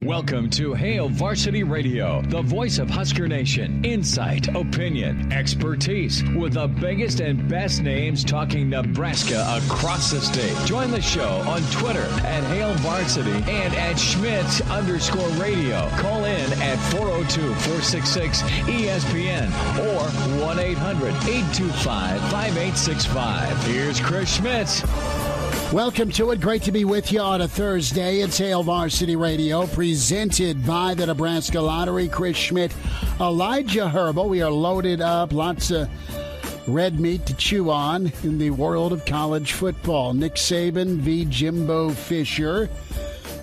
Welcome to Hail Varsity Radio, the voice of Husker Nation. Insight, opinion, expertise, with the biggest and best names talking Nebraska across the state. Join the show on Twitter at Hail Varsity and at Schmidt_radio. Call in at 402-466-ESPN or 1-800-825-5865. Here's Chris Schmidt. Welcome to it. Great to be with you on a Thursday. It's Hail Varsity Radio, presented by the Nebraska Lottery. Chris Schmidt, Elijah Herbal. We are loaded up. Lots of red meat to chew on in the world of college football. Nick Saban v. Jimbo Fisher.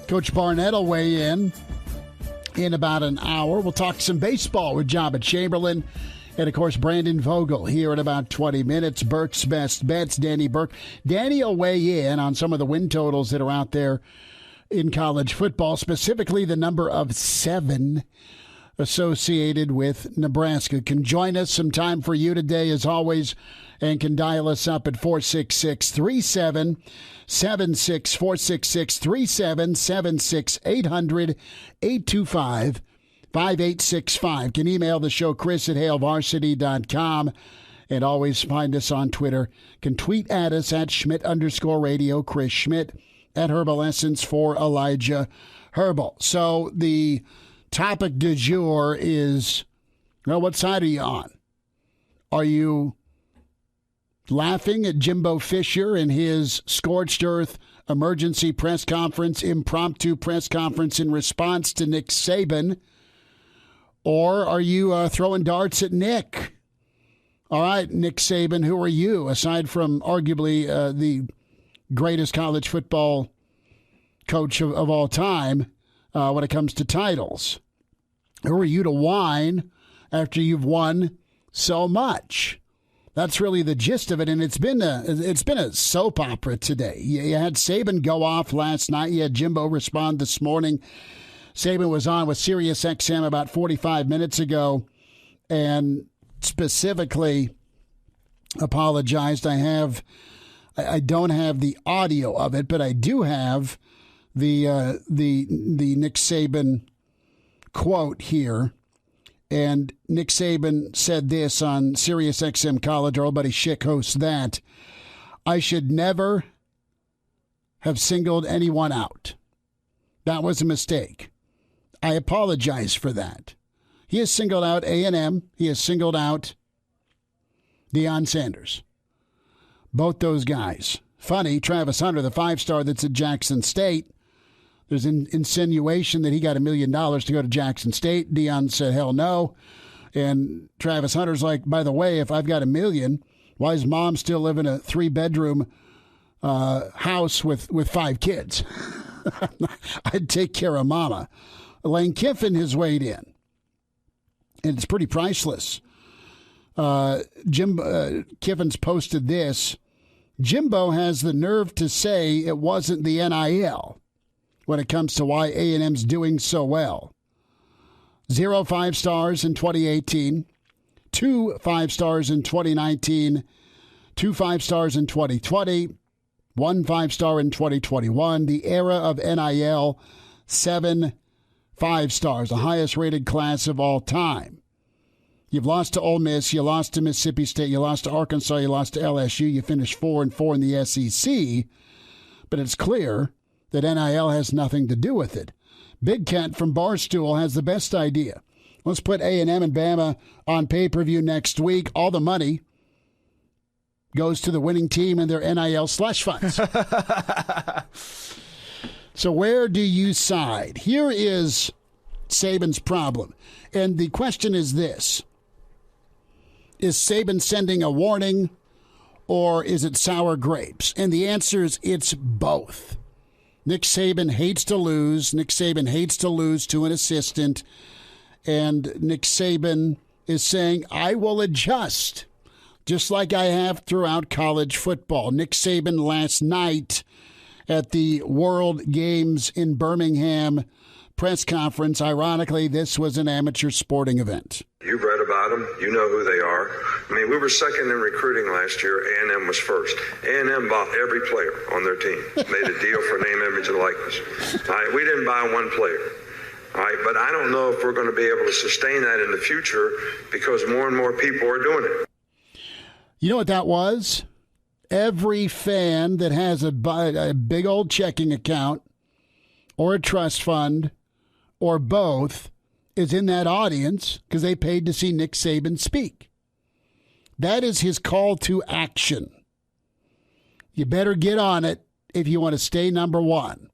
Coach Barnett will weigh in about an hour. We'll talk some baseball with Joba Chamberlain. And, of course, Brandon Vogel here in about 20 minutes. Burke's Best Bets, Danny Burke. Danny will weigh in on some of the win totals that are out there in college football, specifically the number of 7 associated with Nebraska. Can join us. Some time for you today, as always, and can dial us up at 466-3776, 466-3776, 800-825-5865. 5865. Can email the show, Chris at HailVarsity.com. And always find us on Twitter. Can tweet at us at Schmidt_radio, Chris Schmidt, at Herbal Essence for Elijah Herbal. So the topic du jour is, well, what side are you on? Are you laughing at Jimbo Fisher and his scorched earth emergency press conference, impromptu press conference in response to Nick Saban? Or are you throwing darts at Nick? All right, Nick Saban, who are you, aside from arguably the greatest college football coach of all time when it comes to titles? Who are you to whine after you've won so much? That's really the gist of it, and it's been a soap opera today. You had Saban go off last night. You had Jimbo respond this morning. Saban was on with Sirius XM about 45 minutes ago and specifically apologized. I don't have the audio of it, but I do have the Nick Saban quote here. And Nick Saban said this on Sirius XM College. Our old buddy Schick hosts that. I should never have singled anyone out. That was a mistake. I apologize for that. He has singled out A&M. He has singled out Deion Sanders. Both those guys. Funny, Travis Hunter, the 5-star that's at Jackson State. There's an insinuation that he got $1 million to go to Jackson State. Deion said, hell no. And Travis Hunter's like, by the way, if I've got $1 million, why does mom still live in a 3-bedroom house with 5 kids? I'd take care of mama. Lane Kiffin has weighed in, and it's pretty priceless. Kiffin's posted this. Jimbo has the nerve to say it wasn't the NIL when it comes to why A&M's doing so well. 0 5-stars in 2018, 2 5-stars in 2019, 2 5-stars in 2020, 1 5-star in 2021. The era of NIL, 7 5-stars, the highest rated class of all time. You've lost to Ole Miss, you lost to Mississippi State, you lost to Arkansas, you lost to LSU, you finished 4-4 in the SEC, but it's clear that NIL has nothing to do with it. Big Cat from Barstool has the best idea. Let's put A&M and Bama on pay-per-view next week. All the money goes to the winning team and their NIL slush funds. So where do you side? Here is Saban's problem. And the question is this. Is Saban sending a warning or is it sour grapes? And the answer is it's both. Nick Saban hates to lose. Nick Saban hates to lose to an assistant. And Nick Saban is saying, I will adjust, just like I have throughout college football. Nick Saban last night at the World Games in Birmingham press conference. Ironically, this was an amateur sporting event. You've read about them. You know who they are. I mean, we were second in recruiting last year. A&M was first. A&M bought every player on their team. Made a deal for name, image, and likeness. All right, we didn't buy one player. All right, but I don't know if we're going to be able to sustain that in the future because more and more people are doing it. You know what that was? Every fan that has a big old checking account or a trust fund or both is in that audience because they paid to see Nick Saban speak. That is his call to action. You better get on it if you want to stay number one,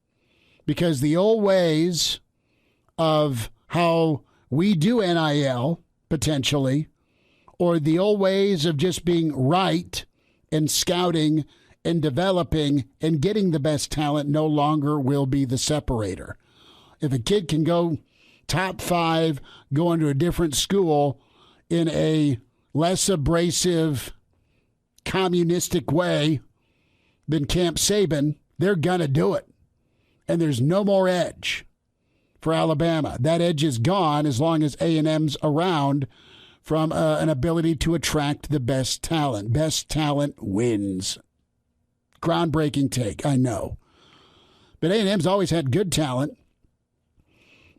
because the old ways of how we do NIL, potentially, or the old ways of just being right and scouting and developing and getting the best talent no longer will be the separator. If a kid can go top 5, go into a different school in a less abrasive, communistic way than Camp Saban, they're going to do it. And there's no more edge for Alabama. That edge is gone as long as A&M's around from an ability to attract the best talent. Best talent wins. Groundbreaking take, I know. But A&M's always had good talent.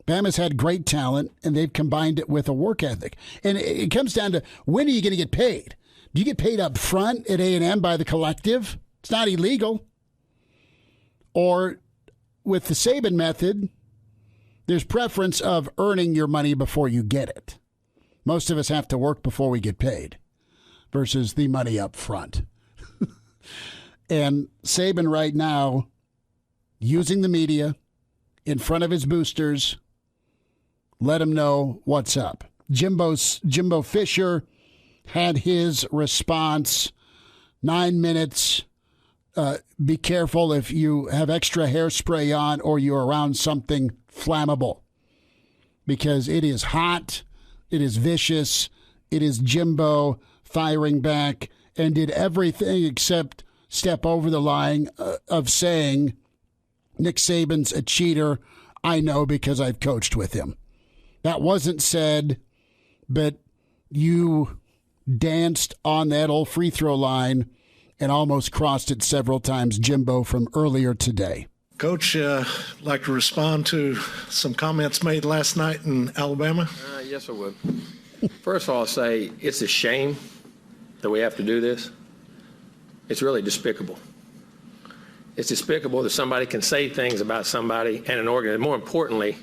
Bama's had great talent, and they've combined it with a work ethic. And it comes down to, when are you going to get paid? Do you get paid up front at A&M by the collective? It's not illegal. Or with the Saban method, there's preference of earning your money before you get it. Most of us have to work before we get paid versus the money up front. And Saban right now, using the media in front of his boosters, let him know what's up. Jimbo Fisher had his response, 9 minutes. Be careful if you have extra hairspray on or you're around something flammable, because it is hot, it is vicious, it is Jimbo firing back, and did everything except step over the line of saying, Nick Saban's a cheater. I know because I've coached with him. That wasn't said, but you danced on that old free throw line and almost crossed it several times, Jimbo, from earlier today. Coach, like to respond to some comments made last night in Alabama? Yes, I would. First of all, I'll say it's a shame that we have to do this. It's really despicable. It's despicable that somebody can say things about somebody and an organization. More importantly,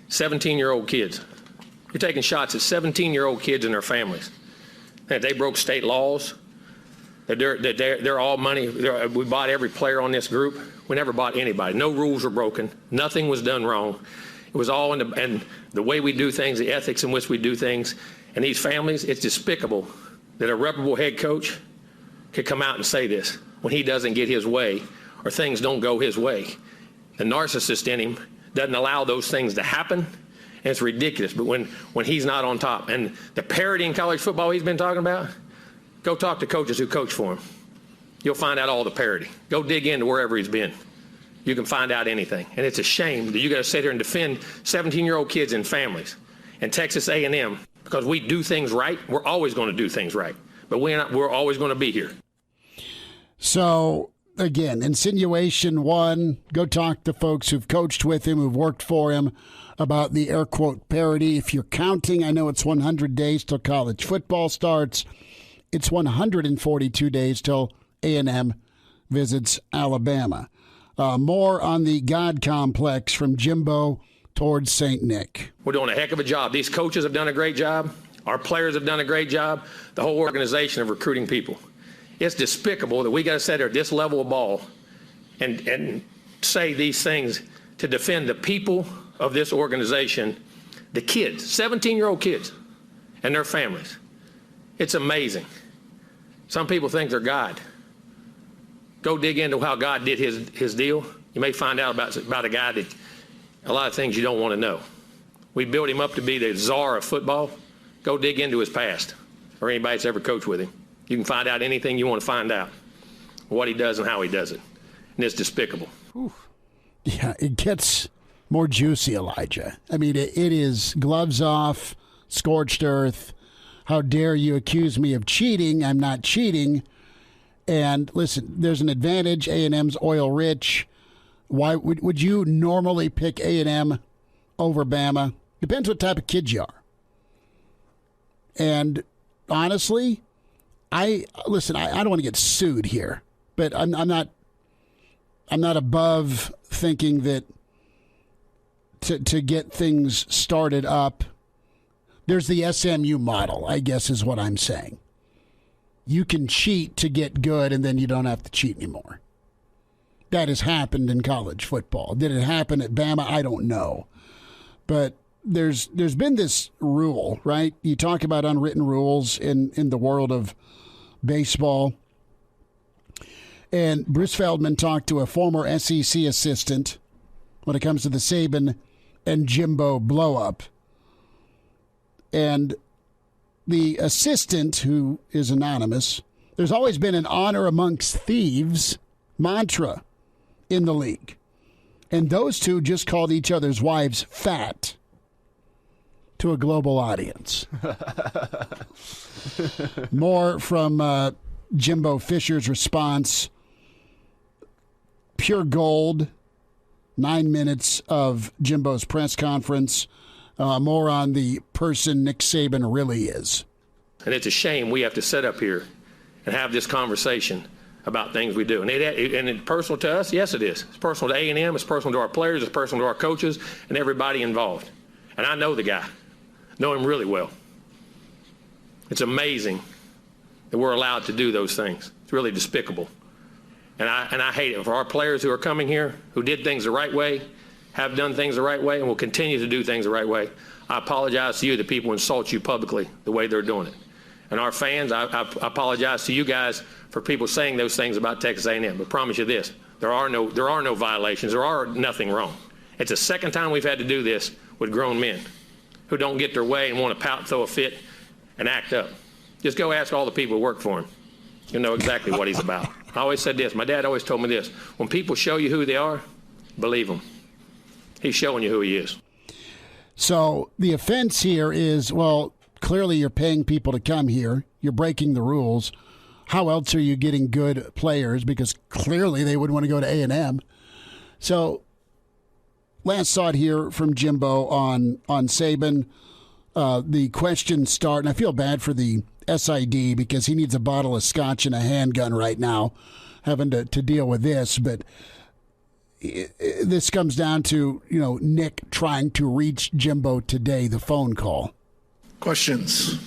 17-year-old kids. You're taking shots at 17-year-old kids and their families. That they broke state laws. That they're all money. We bought every player on this group. We never bought anybody. No rules were broken. Nothing was done wrong. It was all in the way we do things, the ethics in which we do things. And these families, it's despicable that a reputable head coach could come out and say this when he doesn't get his way or things don't go his way. The narcissist in him doesn't allow those things to happen, and it's ridiculous. But when he's not on top, and the parity in college football he's been talking about, go talk to coaches who coach for him. You'll find out all the parity. Go dig into wherever he's been. You can find out anything. And it's a shame that you got to sit here and defend 17-year-old kids and families and Texas A&M because we do things right. We're always going to do things right. But we're always going to be here. So, again, insinuation one, go talk to folks who've coached with him, who've worked for him about the air quote parity. If you're counting, I know it's 100 days till college football starts. It's 142 days till A&M visits Alabama. More on the God complex from Jimbo towards St. Nick. We're doing a heck of a job. These coaches have done a great job. Our players have done a great job. The whole organization of recruiting people. It's despicable that we got to sit there at this level of ball and say these things to defend the people of this organization, the kids, 17-year-old kids and their families. It's amazing. Some people think they're God. Go dig into how God did his deal. You may find out about a guy that a lot of things you don't want to know. We built him up to be the czar of football. Go dig into his past or anybody that's ever coached with him. You can find out anything you want to find out, what he does and how he does it. And it's despicable. Oof. Yeah, it gets more juicy, Elijah. I mean, it is gloves off, scorched earth. How dare you accuse me of cheating? I'm not cheating. And listen, there's an advantage. A&M's oil rich. Why would you normally pick A&M over Bama. Depends what type of kid you are. And honestly, I don't want to get sued here, but I'm not above thinking that to get things started up, there's the SMU model, I guess is what I'm saying. You can cheat to get good, and then you don't have to cheat anymore. That has happened in college football. Did it happen at Bama? I don't know. But there's been this rule, right? You talk about unwritten rules in the world of baseball. And Bruce Feldman talked to a former SEC assistant when it comes to the Saban and Jimbo blow-up. And the assistant, who is anonymous, there's always been an honor amongst thieves mantra in the league. And those two just called each other's wives fat to a global audience. More from Jimbo Fisher's response. Pure gold. 9 minutes of Jimbo's press conference. More on the person Nick Saban really is. And it's a shame we have to sit up here and have this conversation about things we do. And it's personal to us? Yes, it is. It's personal to A&M. It's personal to our players. It's personal to our coaches and everybody involved. And I know the guy. Know him really well. It's amazing that we're allowed to do those things. It's really despicable. And I hate it for our players who are coming here, who did things the right way, have done things the right way, and will continue to do things the right way. I apologize to you that people insult you publicly the way they're doing it. And our fans, I apologize to you guys for people saying those things about Texas A&M. But promise you this, there are no violations. There are nothing wrong. It's the second time we've had to do this with grown men who don't get their way and want to pout, throw a fit, and act up. Just go ask all the people who work for him. You'll know exactly what he's about. I always said this. My dad always told me this. When people show you who they are, believe them. He's showing you who he is. So the offense here is, well, clearly you're paying people to come here. You're breaking the rules. How else are you getting good players? Because clearly they would want to go to A&M. So last thought here from Jimbo on Saban. The questions start, and I feel bad for the SID because he needs a bottle of scotch and a handgun right now, having to deal with this. But this comes down to, Nick trying to reach Jimbo today, the phone call. Questions?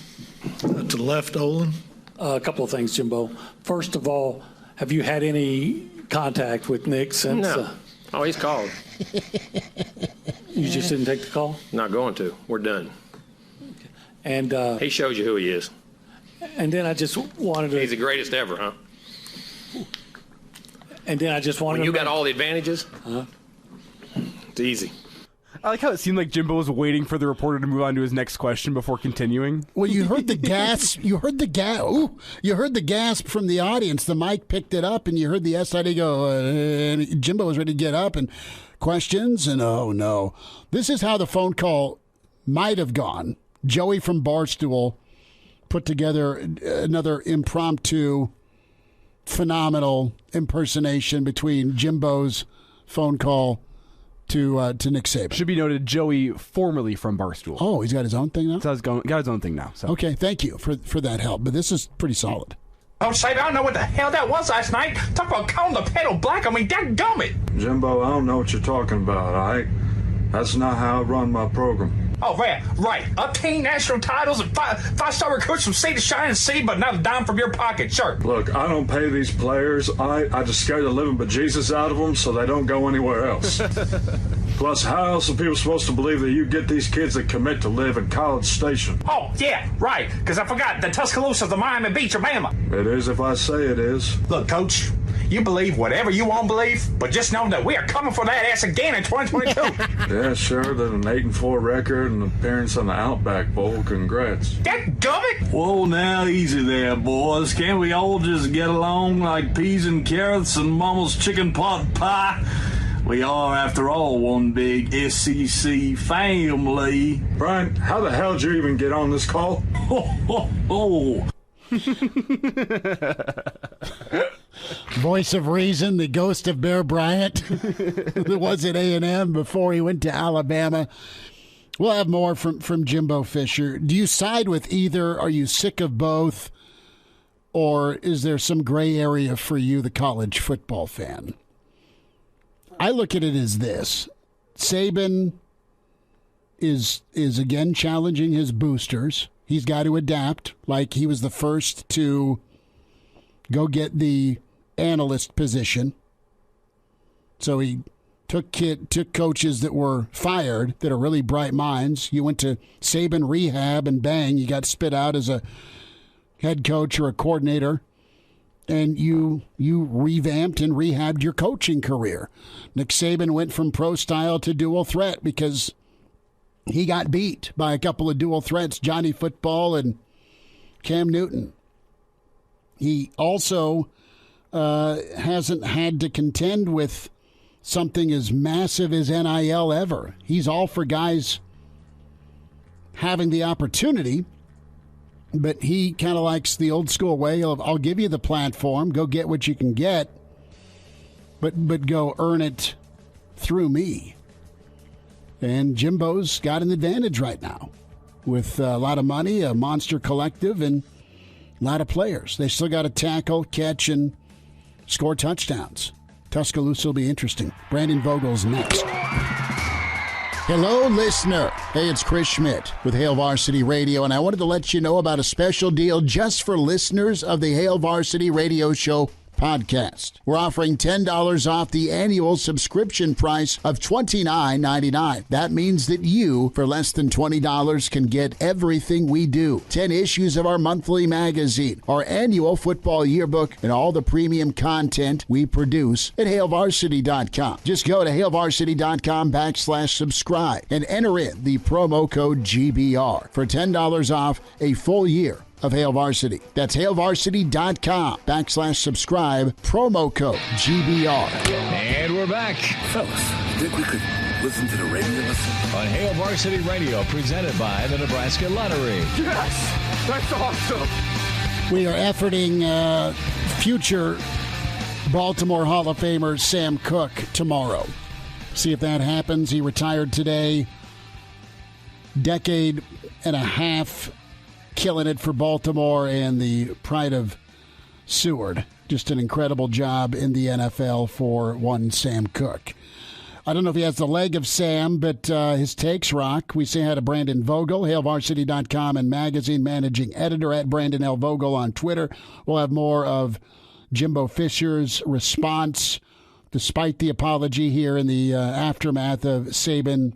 To the left, Olin. A couple of things, Jimbo. First of all, have you had any contact with Nick since? No. Oh, he's called. You just didn't take the call? Not going to. We're done. And he shows you who he is. And then I just wanted to. He's the greatest ever, huh? And then I just wanted. When you got all the advantages, it's easy. I like how it seemed like Jimbo was waiting for the reporter to move on to his next question before continuing. Well, you heard the gasp. You heard the gasp. Ooh, you heard the gasp from the audience. The mic picked it up, and you heard the SID go. And Jimbo was ready to get up and questions. And oh no, this is how the phone call might have gone. Joey from Barstool put together another impromptu, phenomenal impersonation between Jimbo's phone call to Nick Saban. Should be noted, Joey, formerly from Barstool. Oh, he's got his own thing now? So he's got his own thing now. So. Okay, thank you for that help. But this is pretty solid. Coach Saban, I don't know what the hell that was last night. Talk about calling the pedal black. I mean, dadgummit. Jimbo, I don't know what you're talking about, all right? That's not how I run my program. Oh, right. Obtain national titles and five-star recruits from sea to shining sea, but not a dime from your pocket, sure. Look, I don't pay these players. I just scare the living bejesus out of them so they don't go anywhere else. Plus, how else are people supposed to believe that you get these kids that commit to live in College Station? Oh, yeah, right, because I forgot the Tuscaloosa, the Miami Beach, of Bama. It is if I say it is. Look, Coach, you believe whatever you want to believe, but just know that we are coming for that ass again in 2022. Yeah, sure, that an 8-4 record and appearance on the Outback Bowl. Congrats. Dadgummit! Whoa, now easy there, boys. Can't we all just get along like peas and carrots and Mama's chicken pot pie? We are, after all, one big SEC family. Brian, how the hell did you even get on this call? Voice of reason, the ghost of Bear Bryant that was at A&M before he went to Alabama. We'll have more from Jimbo Fisher. Do you side with either? Are you sick of both? Or is there some gray area for you, the college football fan? I look at it as this. Saban is again challenging his boosters. He's got to adapt, like he was the first to go get the analyst position. So he took coaches that were fired that are really bright minds. You went to Saban rehab and bang, you got spit out as a head coach or a coordinator. And you revamped and rehabbed your coaching career. Nick Saban went from pro style to dual threat because he got beat by a couple of dual threats, Johnny Football and Cam Newton. He also hasn't had to contend with something as massive as NIL ever. He's all for guys having the opportunity, but he kind of likes the old school way of, I'll give you the platform, go get what you can get, but go earn it through me. And Jimbo's got an advantage right now with a lot of money, a monster collective, and a lot of players. They still got to tackle, catch, and score touchdowns. Tuscaloosa will be interesting. Brandon Vogel's next. Hello, listener. Hey, it's Chris Schmidt with Hail Varsity Radio, and I wanted to let you know about a special deal just for listeners of the Hail Varsity Radio Show podcast. We're offering $10 off the annual subscription price of $29.99. That means that you, for less than $20, can get everything we do. 10 issues of our monthly magazine, our annual football yearbook, and all the premium content we produce at HailVarsity.com. Just go to HailVarsity.com/subscribe and enter in the promo code GBR for $10 off a full year of Hail Varsity. That's HailVarsity.com/subscribe, promo code GBR. And we're back. Fellas, think we could listen to the radio on Hail Varsity Radio, presented by the Nebraska Lottery. Yes! That's awesome! We are efforting future Baltimore Hall of Famer Sam Koch tomorrow. See if that happens. He retired today. Decade and a half killing it for Baltimore and the pride of Seward. Just an incredible job in the NFL for one Sam Koch. I don't know if he has the leg of Sam, but his takes rock. We say hi to Brandon Vogel, HailVarsity.com and magazine managing editor at Brandon L. Vogel on Twitter. We'll have more of Jimbo Fisher's response, despite the apology here in the aftermath of Saban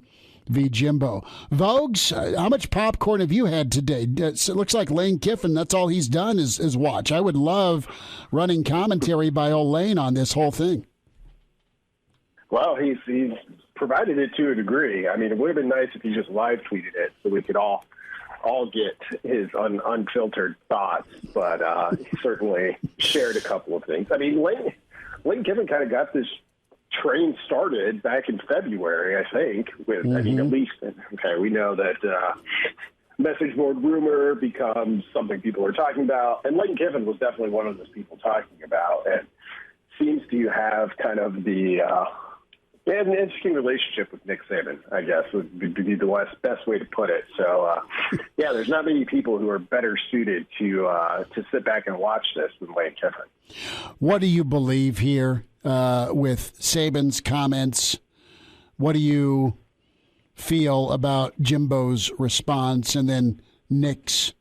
v. Jimbo. Vogues, how much popcorn have you had today? It looks like Lane Kiffin, that's all he's done is watch. I would love running commentary by old Lane on this whole thing. Well, he's provided it to a degree. I mean, it would have been nice if he just live tweeted it so we could all get his unfiltered thoughts, but he certainly shared a couple of things. I mean, Lane Kiffin kind of got this train started back in February, I think, with, I mean, at least, okay, we know that message board rumor becomes something people are talking about, and Lane Kiffin was definitely one of those people talking about, and seems to have kind of an interesting relationship with Nick Saban, I guess, would be the best way to put it. So, yeah, there's not many people who are better suited to sit back and watch this than Lane Kiffin. What do you believe here with Saban's comments? What do you feel about Jimbo's response and then Nick's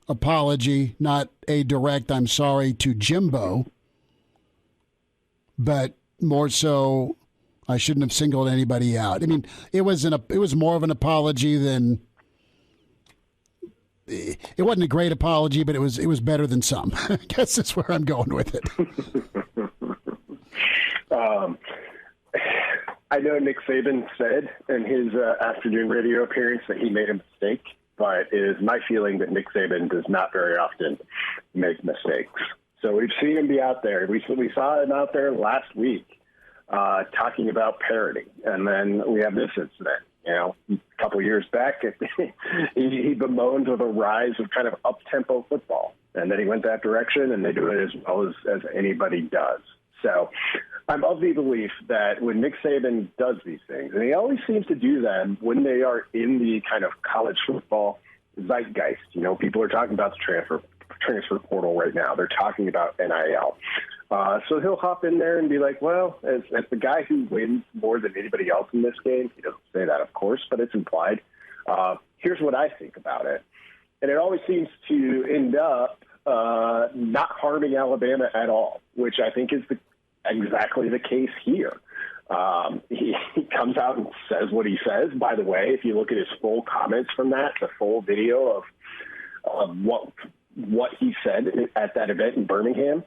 apology? Not a direct "I'm sorry" to Jimbo, but more so, I shouldn't have singled anybody out. I mean, it was more of an apology than it wasn't a great apology, but it was better than some. I guess that's where I'm going with it. I know Nick Saban said in his afternoon radio appearance that he made a mistake, but it is my feeling that Nick Saban does not very often make mistakes. So we've seen him be out there. We saw him out there last week talking about parity, and then we have this incident. You know, a couple of years back, he bemoaned the rise of kind of up-tempo football, and then he went that direction, and they do it as well as anybody does. So I'm of the belief that when Nick Saban does these things, and he always seems to do them when they are in the kind of college football zeitgeist. People are talking about the transfer portal right now. They're talking about NIL. So he'll hop in there and be like, well, as the guy who wins more than anybody else in this game, he doesn't say that, of course, but it's implied. Here's what I think about it. And it always seems to end up not harming Alabama at all, which I think is exactly the case here. He comes out and says what he says. By the way, if you look at his full comments from that, the full video of what he said at that event in Birmingham,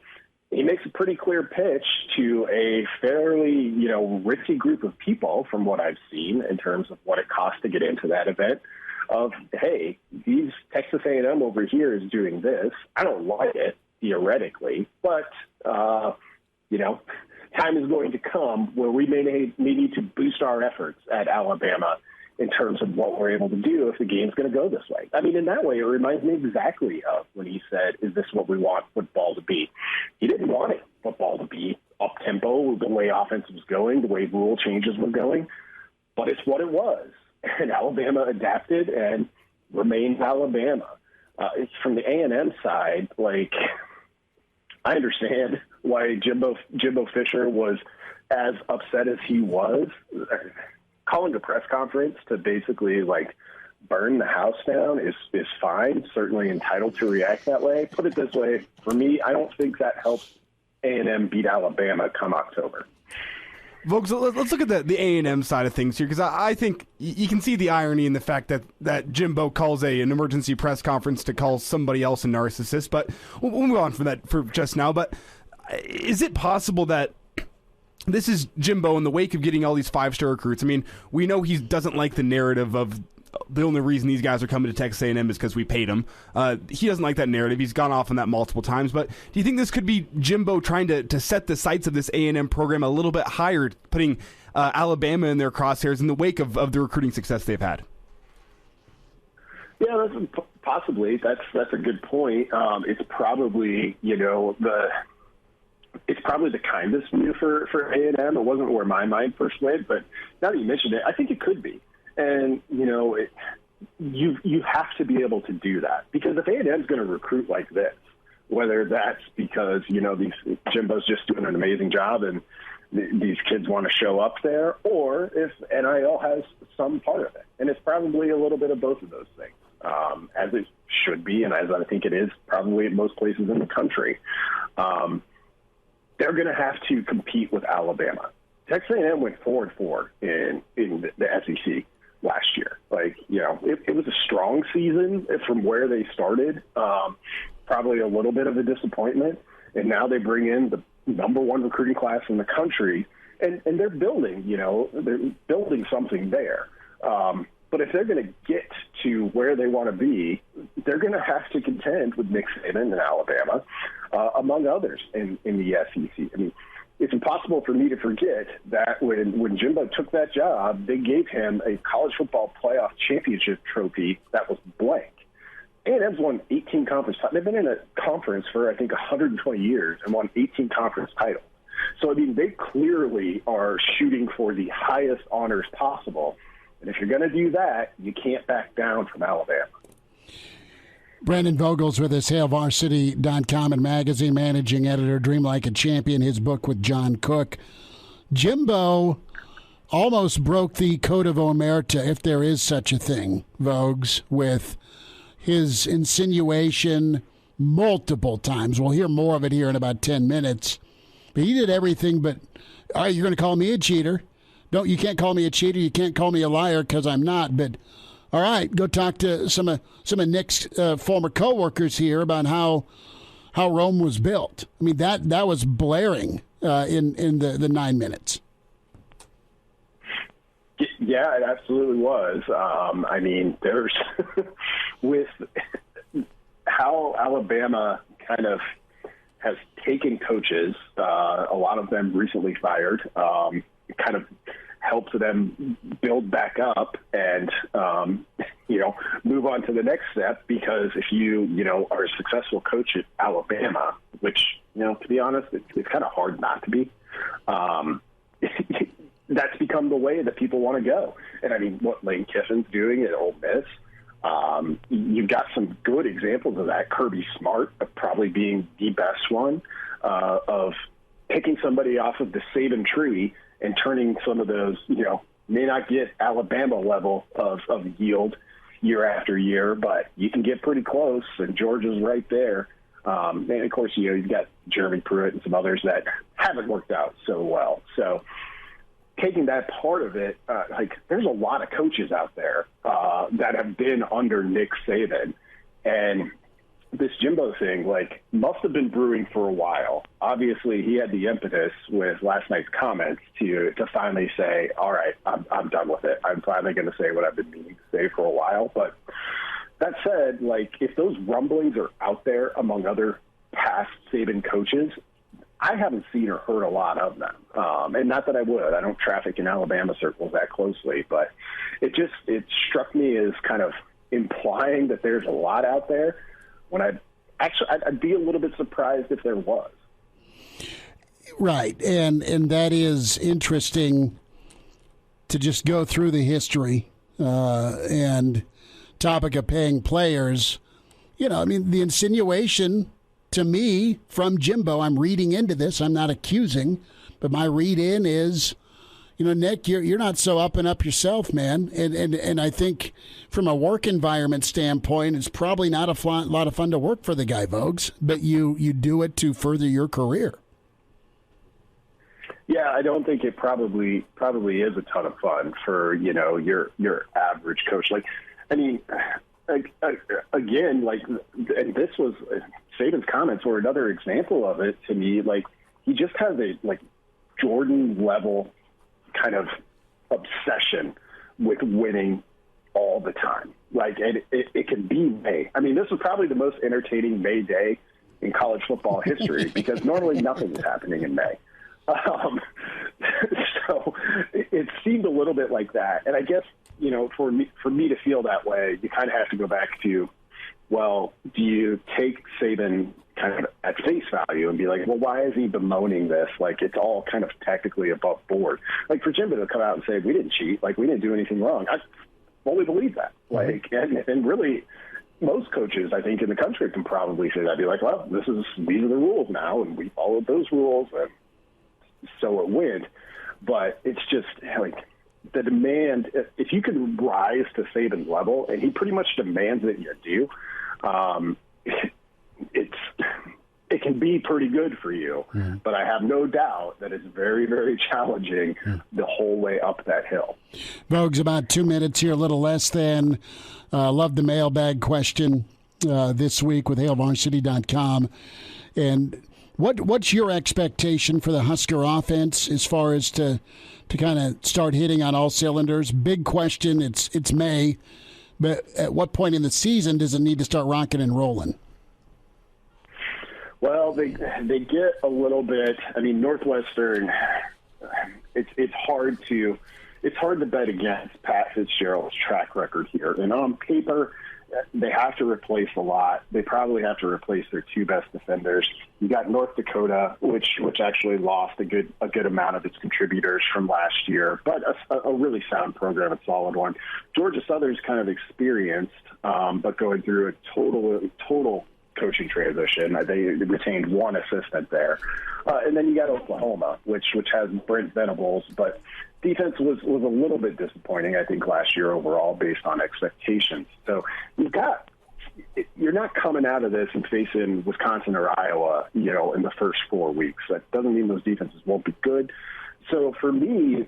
he makes a pretty clear pitch to a fairly, ritzy group of people from what I've seen in terms of what it costs to get into that event of, hey, these Texas A&M over here is doing this. I don't like it theoretically, but, time is going to come where we may need to boost our efforts at Alabama in terms of what we're able to do if the game's going to go this way. I mean, in that way, it reminds me exactly of when he said, is this what we want football to be? He didn't want football to be up-tempo, the way offense was going, the way rule changes were going, but it's what it was. And Alabama adapted and remained Alabama. It's from the A&M side, I understand why Jimbo Fisher was as upset as he was. Calling a press conference to basically burn the house down is fine, certainly entitled to react that way. Put it this way, for me, I don't think that helps A&M beat Alabama come October. Vogel, let's look at the A&M side of things here, because I think you can see the irony in the fact that Jimbo calls an emergency press conference to call somebody else a narcissist, but we'll move on from that for just now. But is it possible that this is Jimbo in the wake of getting all these 5-star recruits? I mean, we know he doesn't like the narrative of the only reason these guys are coming to Texas A&M is because we paid them. He doesn't like that narrative. He's gone off on that multiple times. But do you think this could be Jimbo trying to set the sights of this A&M program a little bit higher, putting Alabama in their crosshairs in the wake of the recruiting success they've had? Yeah, possibly. That's a good point. It's probably, it's probably the kindest move for A&M. It wasn't where my mind first went, but now that you mentioned it, I think it could be. And, you have to be able to do that, because if A&M's going to recruit like this, whether that's because, Jimbo's just doing an amazing job and these kids want to show up there, or if NIL has some part of it. And it's probably a little bit of both of those things, as it should be, and as I think it is probably in most places in the country. They're going to have to compete with Alabama. Texas A&M went 4-4 in the SEC last year. It was a strong season from where they started. Probably a little bit of a disappointment. And now they bring in the number one recruiting class in the country, and they're building, they're building something there. But if they're going to get to where they want to be, they're going to have to contend with Nick Saban in Alabama, among others in the SEC. I mean, it's impossible for me to forget that when Jimbo took that job, they gave him a college football playoff championship trophy that was blank. A&M's won 18 conference titles. They've been in a conference for, I think, 120 years and won 18 conference titles. So, I mean, they clearly are shooting for the highest honors possible. And if you're going to do that, you can't back down from Alabama. Brandon Vogel's with us, HailVarsity.com and magazine managing editor, Dream Like a Champion, his book with John Koch. Jimbo almost broke the code of omerta, if there is such a thing, Vogues, with his insinuation multiple times. We'll hear more of it here in about 10 minutes. But he did everything but, all right, you're going to call me a cheater. You can't call me a cheater. You can't call me a liar because I'm not. But all right, go talk to some of Nick's former coworkers here about how Rome was built. I mean, that was blaring in the 9 minutes. Yeah, it absolutely was. I mean, there's with how Alabama kind of has taken coaches, a lot of them recently fired, kind of helped them build back up and, move on to the next step. Because if you are a successful coach at Alabama, which, to be honest, it's kind of hard not to be. That's become the way that people want to go. And I mean, what Lane Kiffin's doing at Ole Miss, you've got some good examples of that. Kirby Smart probably being the best one, of picking somebody off of the Saban tree and turning some of those, may not get Alabama level of yield year after year, but you can get pretty close, and Georgia's right there. And, of course, you've got Jeremy Pruitt and some others that haven't worked out so well. So taking that part of it, there's a lot of coaches out there that have been under Nick Saban. And this Jimbo thing, must have been brewing for a while. Obviously, he had the impetus with last night's comments to finally say, all right, I'm done with it. I'm finally going to say what I've been meaning to say for a while. But that said, if those rumblings are out there among other past Saban coaches, I haven't seen or heard a lot of them. And not that I would. I don't traffic in Alabama circles that closely. But it struck me as kind of implying that there's a lot out there, when I'd be a little bit surprised if there was. Right, and that is interesting to just go through the history and topic of paying players. The insinuation to me from Jimbo, I'm reading into this, I'm not accusing, but my read in is, Nick, you're not so up and up yourself, man. And I think from a work environment standpoint, it's probably not a lot of fun to work for the guy, Vogues, but you do it to further your career. Yeah, I don't think it probably is a ton of fun for, your average coach. Again, and this was Saban's comments were another example of it to me. He just has a Jordan level kind of obsession with winning all the time. It can be May. I mean, this was probably the most entertaining May day in college football history because normally nothing is happening in May. So it seemed a little bit like that. And I guess, for me to feel that way, you kind of have to go back to, well, do you take Saban kind of at face value and be like, well, why is he bemoaning this? It's all kind of tactically above board. For Jimbo to come out and say, we didn't cheat, we didn't do anything wrong. I fully believe that. And really, most coaches, I think, in the country can probably say that. Be like, well, these are the rules now, and we followed those rules, and so it went. But it's just the demand. If you can rise to Saban's level, and he pretty much demands that you do, it can be pretty good for you. Mm-hmm. But I have no doubt that it's very, very challenging the whole way up that hill. Vogue's about 2 minutes here, a little less than. Love the mailbag question this week with HailVarsity.com. And what's your expectation for the Husker offense as far as to kind of start hitting on all cylinders? Big question. It's May, but at what point in the season does it need to start rocking and rolling? Well, they get a little bit. I mean, Northwestern. It's hard to bet against Pat Fitzgerald's track record here. And on paper, they have to replace a lot. They probably have to replace their two best defenders. You got North Dakota, which actually lost a good amount of its contributors from last year, but a really sound program, a solid one. Georgia Southern's kind of experienced, but going through a total coaching transition. They retained one assistant there. And then you got Oklahoma, which has Brent Venables, but defense was a little bit disappointing, I think, last year overall based on expectations. So you're not coming out of this and facing Wisconsin or Iowa, in the first 4 weeks. That doesn't mean those defenses won't be good. So for me,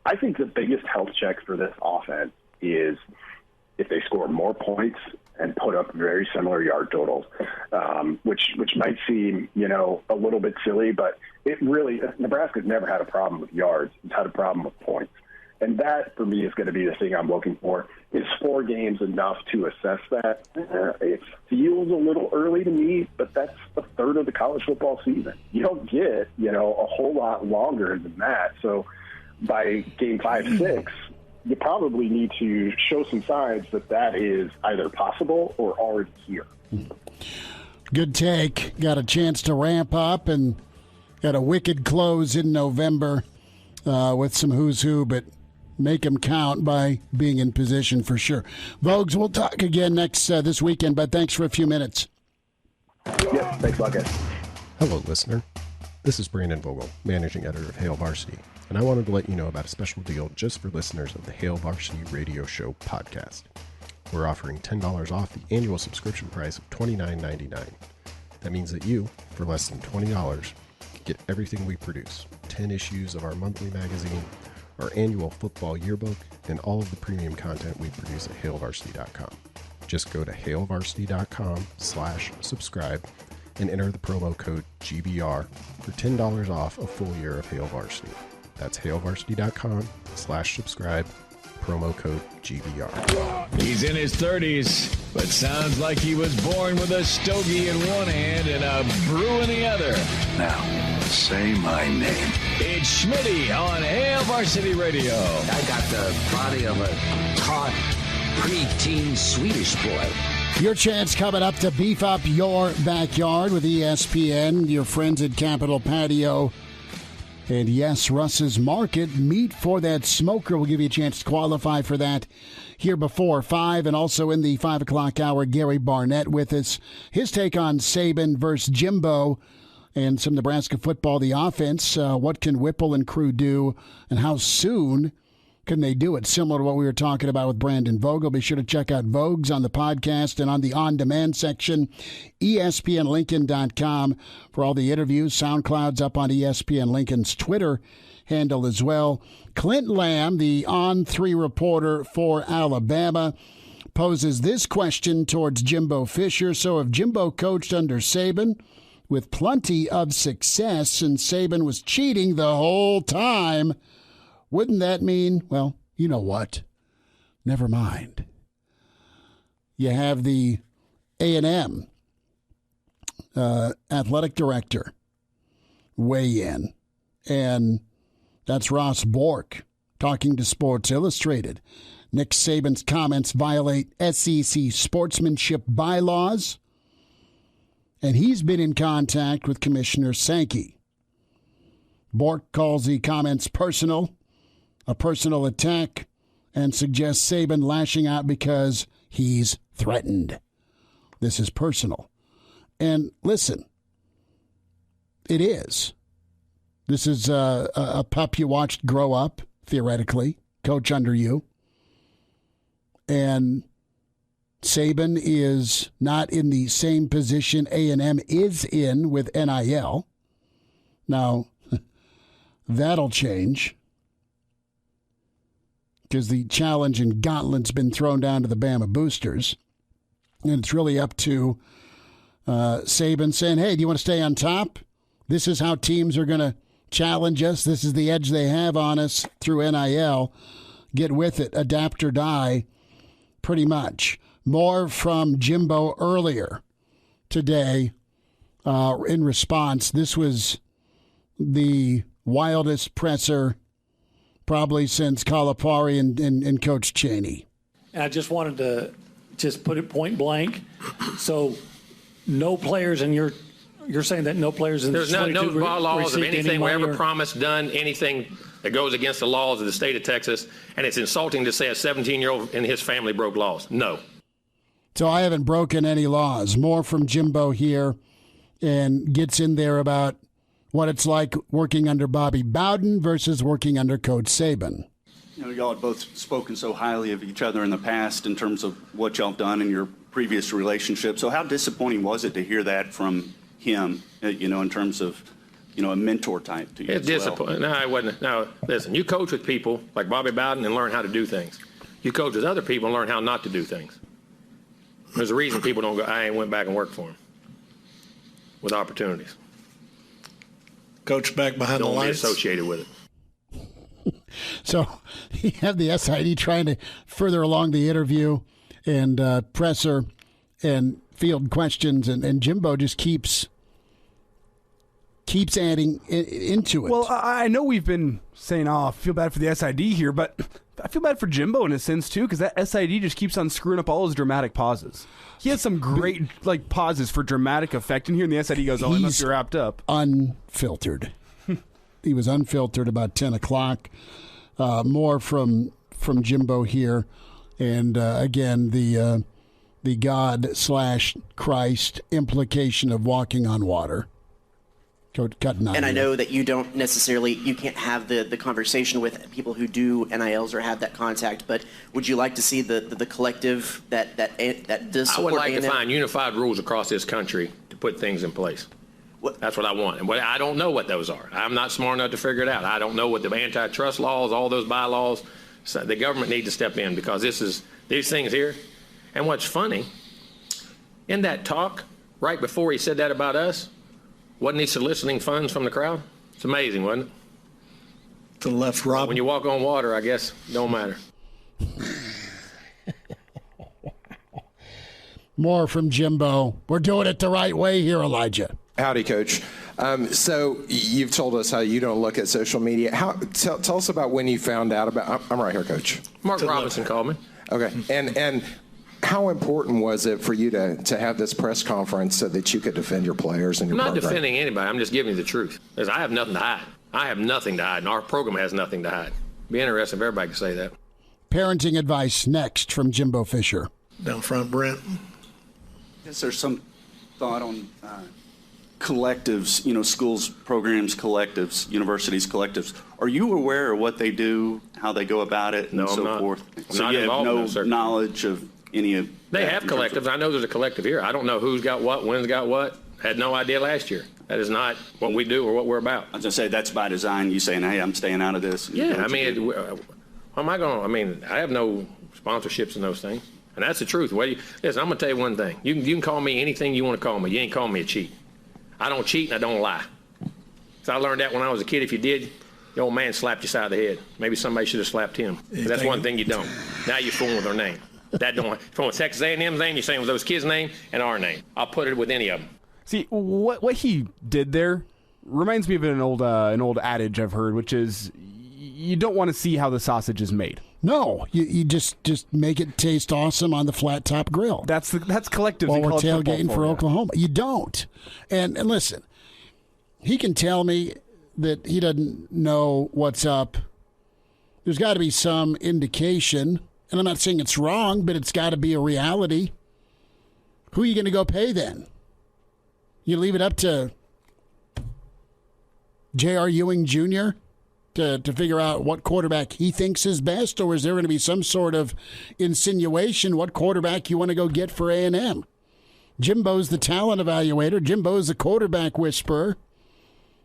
I think the biggest health check for this offense is if they score more points and put up very similar yard totals, which might seem, a little bit silly, but it really, Nebraska's never had a problem with yards. It's had a problem with points. And that, for me, is going to be the thing I'm looking for. Is 4 games enough to assess that? It feels a little early to me, but that's a third of the college football season. You don't get, a whole lot longer than that. So by game 5, 6, you probably need to show some signs that is either possible or already here. Good take. Got a chance to ramp up and Got a wicked close in November with some who's who, but make them count by being in position for sure. Vogues, we'll talk again this weekend, but thanks for a few minutes. Yep, thanks a lot, guys. Hello, listener. This is Brandon Vogel, managing editor of Hail Varsity, and I wanted to let you know about a special deal just for listeners of the Hail Varsity Radio Show podcast. We're offering $10 off the annual subscription price of $29.99. That means that you, for less than $20, get everything we produce, 10 issues of our monthly magazine, our annual football yearbook, and all of the premium content we produce at hailvarsity.com. Just go to hailvarsity.com/subscribe and enter the promo code GBR for $10 off a full year of Hail Varsity. That's hailvarsity.com/subscribe, promo code GBR. He's in his 30s, but sounds like he was born with a stogie in one hand and a brew in the other. Now, say my name. It's Schmitty on Hail Varsity Radio. I got the body of a taut, preteen Swedish boy. Your chance coming up to beef up your backyard with ESPN, your friends at Capitol Patio, and yes, Russ's Market. Meat for that smoker. We'll give you a chance to qualify for that here before 5, and also in the 5 o'clock hour, Gary Barnett with us. His take on Saban versus Jimbo and some Nebraska football, the offense. What can Whipple and crew do, and how soon can they do it? Similar to what we were talking about with Brandon Vogel. Be sure to check out Vogues on the podcast and on the on-demand section, ESPNLincoln.com for all the interviews. SoundCloud's up on ESPN Lincoln's Twitter handle as well. Clint Lamb, the On-3 reporter for Alabama, poses this question towards Jimbo Fisher. So if Jimbo coached under Saban with plenty of success and Saban was cheating the whole time, wouldn't that mean, well, you know what? Never mind. You have the A&M athletic director weigh in, and that's Ross Bork talking to Sports Illustrated. Nick Saban's comments violate SEC sportsmanship bylaws, and he's been in contact with Commissioner Sankey. Bork calls the comments personal, a personal attack, and suggests Saban lashing out because he's threatened. This is personal. And listen, it is. This is a pup you watched grow up, theoretically, coach under you. And Saban is not in the same position A&M is in with NIL. Now, that'll change, because the challenge and gauntlet's been thrown down to the Bama boosters. And it's really up to Saban saying, hey, do you want to stay on top? This is how teams are going to challenge us. This is the edge they have on us through NIL. Get with it. Adapt or die, pretty much. More from Jimbo earlier today in response. This was the wildest presser probably since Calipari and Coach Chaney. And I just wanted to just put it point blank. So no players in you're saying that no players in there's no laws of anything we ever promised, done anything that goes against the laws of the state of Texas, and it's insulting to say a 17-year-old and his family broke laws. No. So I haven't broken any laws. More from Jimbo here, and gets in there about what it's like working under Bobby Bowden versus working under Coach Saban. You know, y'all have both spoken so highly of each other in the past in terms of what y'all have done in your previous relationship. So how disappointing was it to hear that from him, you know, in terms of, you know, a mentor type to you? It's disappointing. No, it wasn't. No, listen, you coach with people like Bobby Bowden and learn how to do things. You coach with other people and learn how not to do things. There's a reason people don't go, I ain't went back and worked for him with opportunities. Coach back behind the lights. Don't be associated with it. So you have the SID trying to further along the interview and presser and field questions, and Jimbo just keeps adding into it. Well, I know we've been saying, I feel bad for the SID here, but I feel bad for Jimbo in a sense, too, because that SID just keeps on screwing up all his dramatic pauses. He has some great pauses for dramatic effect, and here in the SID goes, it must be wrapped up. Unfiltered. He was unfiltered about 10 o'clock. More from Jimbo here. And, again, the God/Christ implication of walking on water. And I know that you don't necessarily, you can't have the conversation with people who do NILs or have that contact, but would you like to see the collective that does support I would like A&M? to find unified rules across this country to put things in place. That's what I want. And I don't know what those are. I'm not smart enough to figure it out. I don't know what the antitrust laws, all those bylaws. So the government needs to step in because these things here. And what's funny, in that talk, right before he said that about us, wasn't he soliciting funds from the crowd? It's amazing, wasn't it? To the left, Rob. When you walk on water, I guess, don't matter. More from Jimbo. We're doing it the right way here, Elijah. Howdy, Coach. So you've told us how you don't look at social media. Tell us about when you found out about. I'm right here, Coach. Mark Robinson called me. Okay, and how important was it for you to have this press conference so that you could defend your players and your program? I'm not defending anybody. I'm just giving you the truth. Because I have nothing to hide. I have nothing to hide, and our program has nothing to hide. It'd be interesting if everybody could say that. Parenting advice next from Jimbo Fisher. Down front, Brent. Is there some thought on collectives, schools, programs, collectives, universities, collectives? Are you aware of what they do, how they go about it, and so forth? So you have no knowledge of any of They have collectives. I know there's a collective here. I don't know who's got what, when's got what. Had no idea last year. That is not what we do or what we're about. I was going to say, that's by design. You saying, hey, I'm staying out of this. Yeah, I mean, I have no sponsorships in those things. And that's the truth. Listen, I'm going to tell you one thing. You can call me anything you want to call me. You ain't calling me a cheat. I don't cheat and I don't lie. So I learned that when I was a kid. If you did, the old man slapped you side of the head. Maybe somebody should have slapped him. But that's one thing you don't. Now you're fooling with their name. That don't. From Texas A&M's name, you're saying with those kids' name and our name. I'll put it with any of them. See, what he did there reminds me of an old adage I've heard, which is you don't want to see how the sausage is made. No, you just make it taste awesome on the flat top grill. That's collectives. While we're tailgating for Oklahoma. You don't. And listen, he can tell me that he doesn't know what's up. There's got to be some indication, and I'm not saying it's wrong, but it's got to be a reality. Who are you going to go pay then? You leave it up to J.R. Ewing Jr. to figure out what quarterback he thinks is best, or is there going to be some sort of insinuation what quarterback you want to go get for A&M? Jimbo's the talent evaluator. Jimbo's the quarterback whisperer.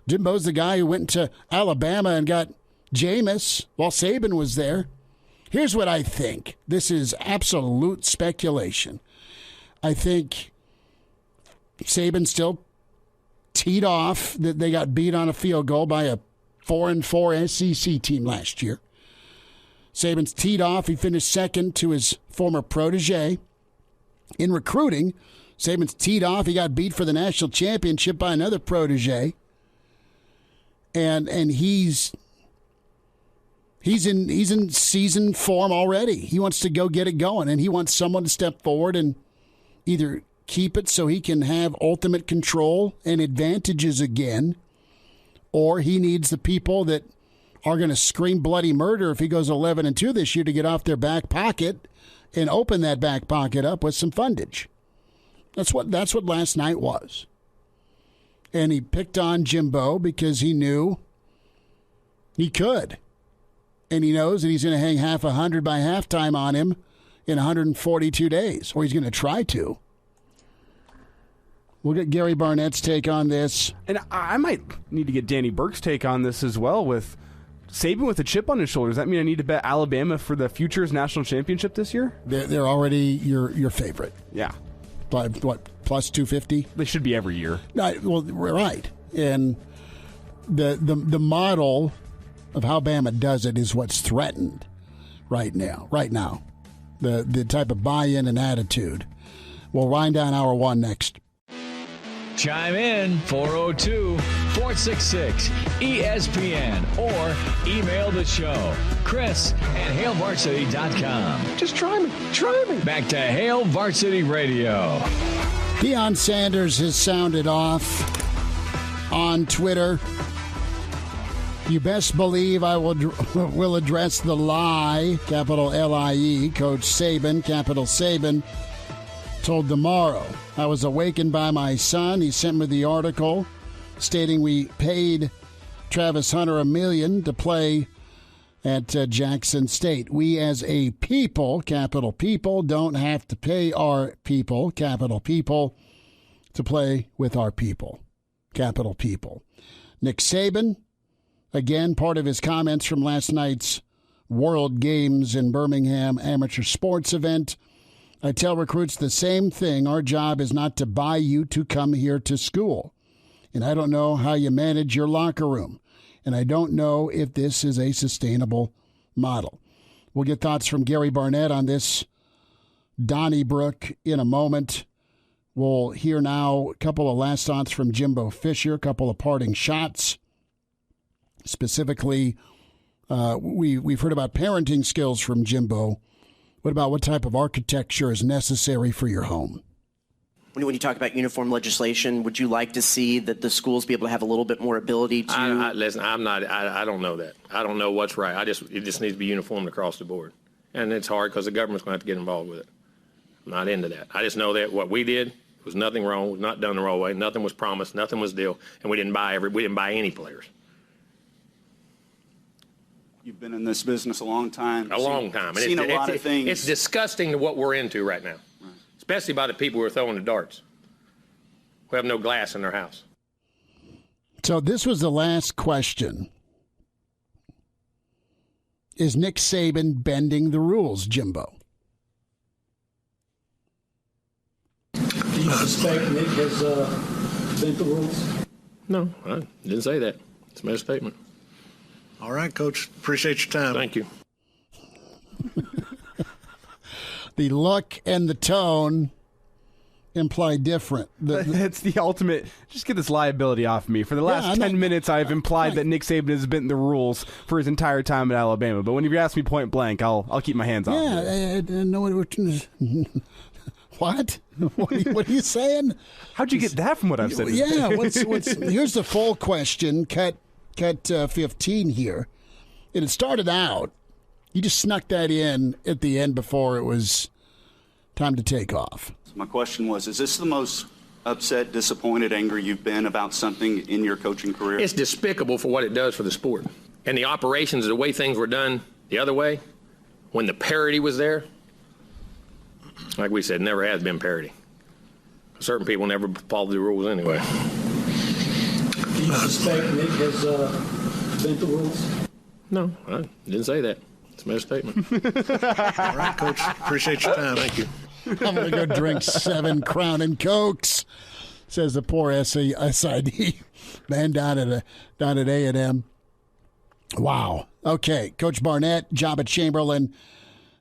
Jimbo's the guy who went to Alabama and got Jameis while Saban was there. Here's what I think. This is absolute speculation. I think Saban still teed off that they got beat on a field goal by a 4-4 SEC team last year. Saban's teed off. He finished second to his former protege. In recruiting, Saban's teed off. He got beat for the national championship by another protege. And he's in season form already. He wants to go get it going, and he wants someone to step forward and either keep it so he can have ultimate control and advantages again, or he needs the people that are going to scream bloody murder if he goes 11-2 this year to get off their back pocket and open that back pocket up with some fundage. That's what last night was. And he picked on Jimbo because he knew he could. And he knows that he's going to hang half 100 by halftime on him in 142 days, or he's going to try to. We'll get Gary Barnett's take on this. And I might need to get Danny Burke's take on this as well. With Saban with a chip on his shoulder, does that mean I need to bet Alabama for the Futures National Championship this year? They're already your favorite. Yeah. By what, plus 250? They should be every year. Well, right. And the model of how Bama does it is what's threatened right now. The type of buy-in and attitude. We'll wind down hour one next. Chime in 402-466-ESPN or email the show, Chris@HailVarsity.com. Just try me. Back to Hail Varsity Radio. Deion Sanders has sounded off on Twitter. You best believe I will address the lie, capital L-I-E, Coach Saban, capital Saban, told tomorrow. I was awakened by my son. He sent me the article stating we paid Travis Hunter $1 million to play at Jackson State. We as a people, capital people, don't have to pay our people, capital people, to play with our people, capital people. Nick Saban, again, part of his comments from last night's World Games in Birmingham amateur sports event. I tell recruits the same thing. Our job is not to buy you to come here to school. And I don't know how you manage your locker room. And I don't know if this is a sustainable model. We'll get thoughts from Gary Barnett on this, Danny Burke, in a moment. We'll hear now a couple of last thoughts from Jimbo Fisher, a couple of parting shots. Specifically, we've heard about parenting skills from Jimbo. What about what type of architecture is necessary for your home? When you talk about uniform legislation, would you like to see that the schools be able to have a little bit more ability to? Listen, I don't know that. I don't know what's right. It just needs to be uniform across the board, and it's hard because the government's going to have to get involved with it. I'm not into that. I just know that what we did was nothing wrong. Was not done the wrong way. Nothing was promised. Nothing was deal, and we didn't buy any players. You've been in this business a long time. A long time. Seen a lot of things. It's disgusting to what we're into right now, especially by the people who are throwing the darts, who have no glass in their house. So this was the last question. Is Nick Saban bending the rules, Jimbo? Do you suspect Nick has bent the rules? No, I didn't say that. It's my statement. All right, Coach. Appreciate your time. Thank you. The look and the tone imply different. It's the ultimate. Just get this liability off me. For the last 10 minutes, I've implied that Nick Saban has bent the rules for his entire time at Alabama. But when you ask me point blank, I'll keep my hands off. Yeah, what? What are you saying? How'd you get that from what I've said? Yeah, here's the full question. Cut 15 here. And it started out, you just snuck that in at the end before it was time to take off. My question was, is this the most upset, disappointed, angry you've been about something in your coaching career? It's despicable for what it does for the sport. And the operations, the way things were done the other way, when the parity was there, like we said, never has been parity. Certain people never follow the rules anyway. Do you suspect Nick has bent the rules? No, I didn't say that. It's my statement. All right, Coach. Appreciate your time. Thank you. I'm going to go drink 7 Crown and Cokes, says the poor SID man down at A&M. Wow. Okay, Coach Barnett, Joba Chamberlain,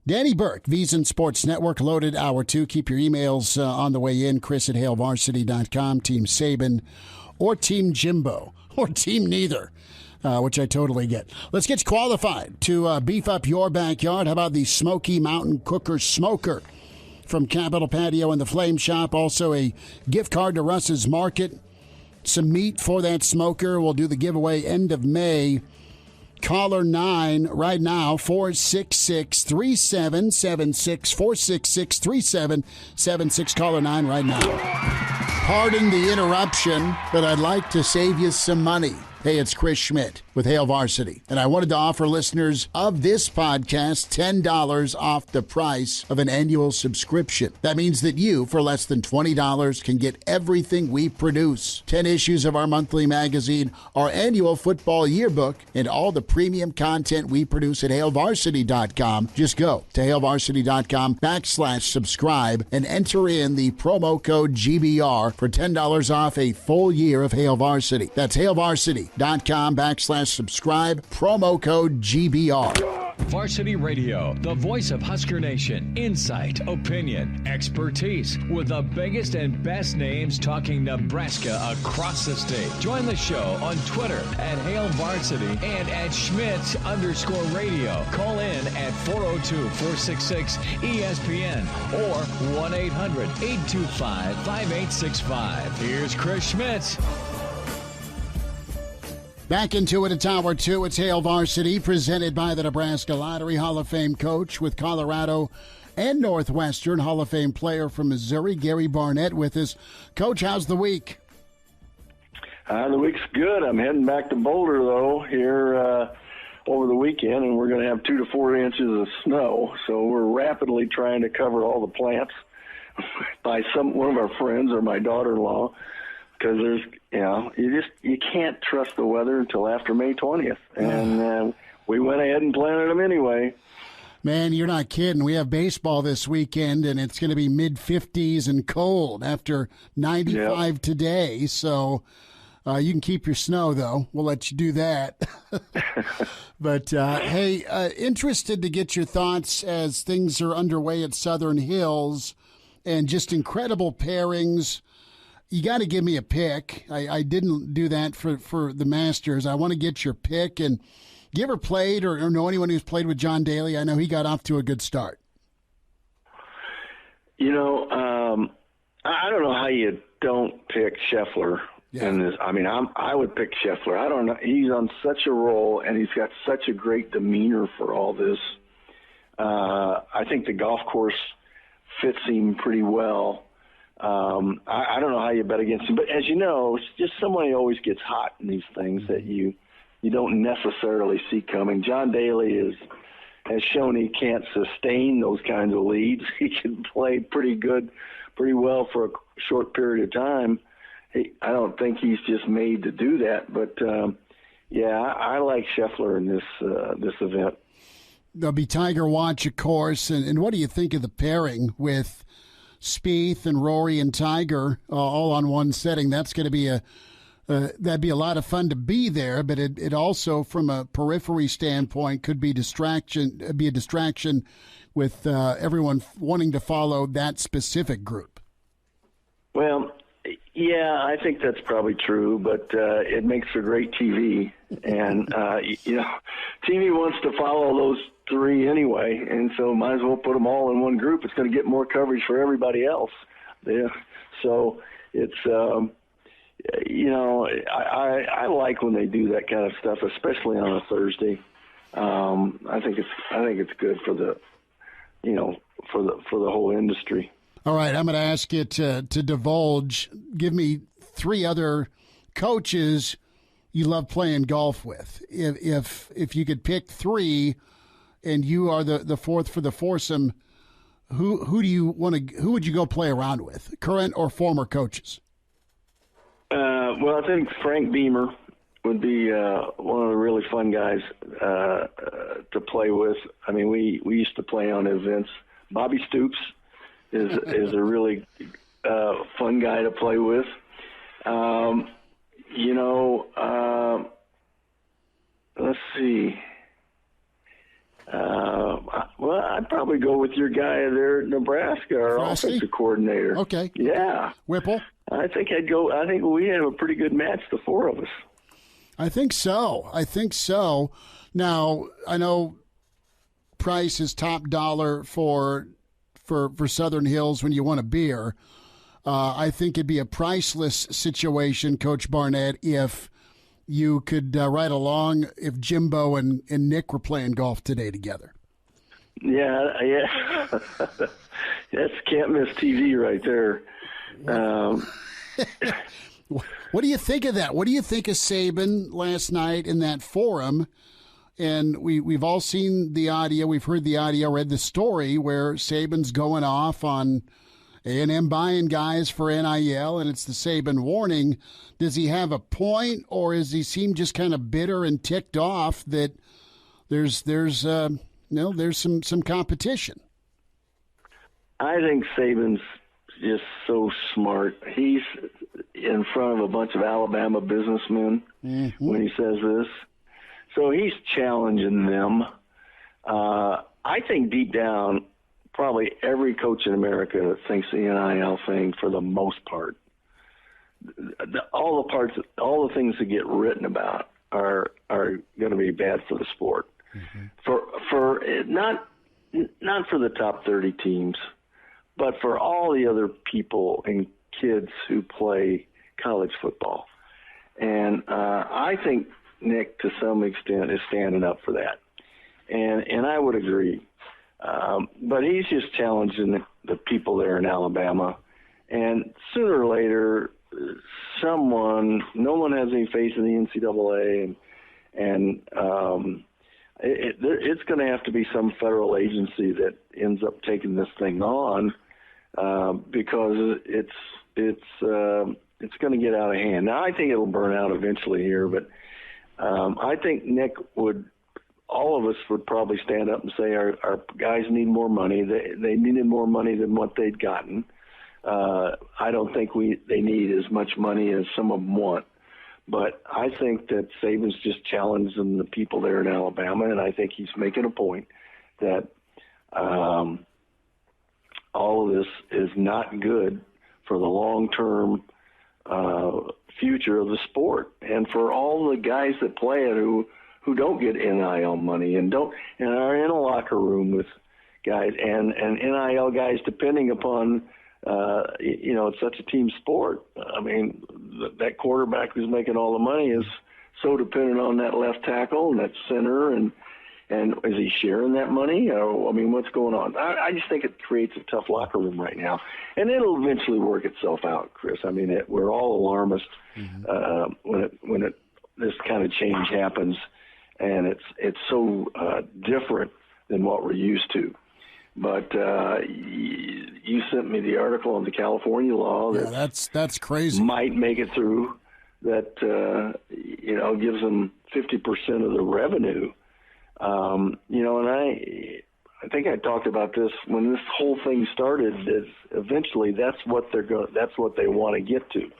Danny Burke, VSiN Sports Network, loaded hour 2. Keep your emails on the way in, Chris@HailVarsity.com, Team Saban, or Team Jimbo, or Team Neither, which I totally get. Let's get qualified to beef up your backyard. How about the Smoky Mountain Cooker Smoker from Capitol Patio and the Flame Shop? Also a gift card to Russ's Market. Some meat for that smoker. We'll do the giveaway end of May. Caller 9 right now, 466-3776, 466-3776. Caller 9 right now. Pardon the interruption, but I'd like to save you some money. Hey, it's Chris Schmidt with Hail Varsity, and I wanted to offer listeners of this podcast $10 off the price of an annual subscription. That means that you, for less than $20, can get everything we produce. 10 issues of our monthly magazine, our annual football yearbook, and all the premium content we produce at HailVarsity.com. Just go to HailVarsity.com/subscribe and enter in the promo code GBR for $10 off a full year of Hail Varsity. That's HailVarsity.com/subscribe, promo code GBR. Varsity Radio, the voice of Husker Nation. Insight, opinion, expertise, with the biggest and best names talking Nebraska across the state. Join the show on Twitter at Hail Varsity and at Schmitz_radio. Call in at 402-466-ESPN or 1-800-825-5865. Here's Chris Schmitz. Back into it at Tower 2. It's Hail Varsity, presented by the Nebraska Lottery. Hall of Fame coach with Colorado and Northwestern. Hall of Fame player from Missouri, Gary Barnett, with us. Coach, how's the week? The week's good. I'm heading back to Boulder, though, here over the weekend, and we're going to have 2 to 4 inches of snow. So we're rapidly trying to cover all the plants by one of our friends or my daughter-in-law, because there's, you can't trust the weather until after May 20th. And we went ahead and planted them anyway. Man, you're not kidding. We have baseball this weekend, and it's going to be mid-50s and cold after 95 today. So you can keep your snow, though. We'll let you do that. But, hey, interested to get your thoughts as things are underway at Southern Hills, and just incredible pairings. You got to give me a pick. I didn't do that for the Masters. I want to get your pick. And you ever played or know anyone who's played with John Daly? I know he got off to a good start. I don't know how you don't pick Scheffler. Yeah. In this. I mean, I would pick Scheffler. I don't know. He's on such a roll, and he's got such a great demeanor for all this. I think the golf course fits him pretty well. I don't know how you bet against him, but as you know, it's just somebody always gets hot in these things that you don't necessarily see coming. John Daly has shown he can't sustain those kinds of leads. He can play pretty well for a short period of time. I don't think he's just made to do that, but I like Scheffler in this event. There'll be Tiger Watch, of course, and what do you think of the pairing with Spieth and Rory and Tiger all on one setting? That's going to be that'd be a lot of fun to be there, but it also, from a periphery standpoint, could be a distraction with everyone wanting to follow that specific group. Well, yeah, I think that's probably true, but it makes for great TV, and TV wants to follow those three anyway, and so might as well put them all in one group. It's going to get more coverage for everybody else. Yeah. So it's I like when they do that kind of stuff, especially on a Thursday. I think it's good for the for the whole industry. All right, I'm going to ask you to divulge. Give me 3 other coaches you love playing golf with. If you could pick 3, and you are the fourth for the foursome, who would you go play around with? Current or former coaches? Well, I think Frank Beamer would be one of the really fun guys to play with. I mean, we used to play on events. Bobby Stoops is a really fun guy to play with. Let's see. Well, I'd probably go with your guy there at Nebraska, our offensive coordinator. Okay. Yeah. Whipple? I think we have a pretty good match, the 4 of us. I think so. Now, I know price is top dollar for Southern Hills when you want a beer. I think it'd be a priceless situation, Coach Barnett, if you could ride along if Jimbo and Nick were playing golf today together. Yeah. That's can't miss TV right there. What do you think of that? What do you think of Saban last night in that forum? And we've all seen the audio. We've heard the audio, read the story where Saban's going off on A&M buying guys for NIL, and it's the Saban warning. Does he have a point, or does he seem just kind of bitter and ticked off that there's some competition? I think Saban's just so smart. He's in front of a bunch of Alabama businessmen when he says this. So he's challenging them. I think deep down, probably every coach in America thinks the NIL thing, for the most part, all the things that get written about are going to be bad for the sport. For not for the top 30 teams, but for all the other people and kids who play college football. And I think Nick, to some extent, is standing up for that. And I would agree. But he's just challenging the people there in Alabama. And sooner or later, no one has any faith in the NCAA, and it's going to have to be some federal agency that ends up taking this thing on, because it's going to get out of hand. Now, I think it'll burn out eventually here, but I think all of us would probably stand up and say our guys need more money. They needed more money than what they'd gotten. I don't think they need as much money as some of them want. But I think that Saban's just challenging the people there in Alabama, and I think he's making a point that all of this is not good for the long-term future of the sport, and for all the guys that play it who don't get NIL money and are in a locker room with guys and NIL guys, depending upon it's such a team sport. I mean, that quarterback who's making all the money is so dependent on that left tackle and that center, and is he sharing that money? What's going on? I just think it creates a tough locker room right now, and it'll eventually work itself out, Chris. I mean, we're all alarmist when this kind of change happens, and it's so different than what we're used to. But you sent me the article on the California law that's crazy. Might make it through. That gives them 50% of the revenue. And I think I talked about this when this whole thing started. Eventually, that's what they want to get to.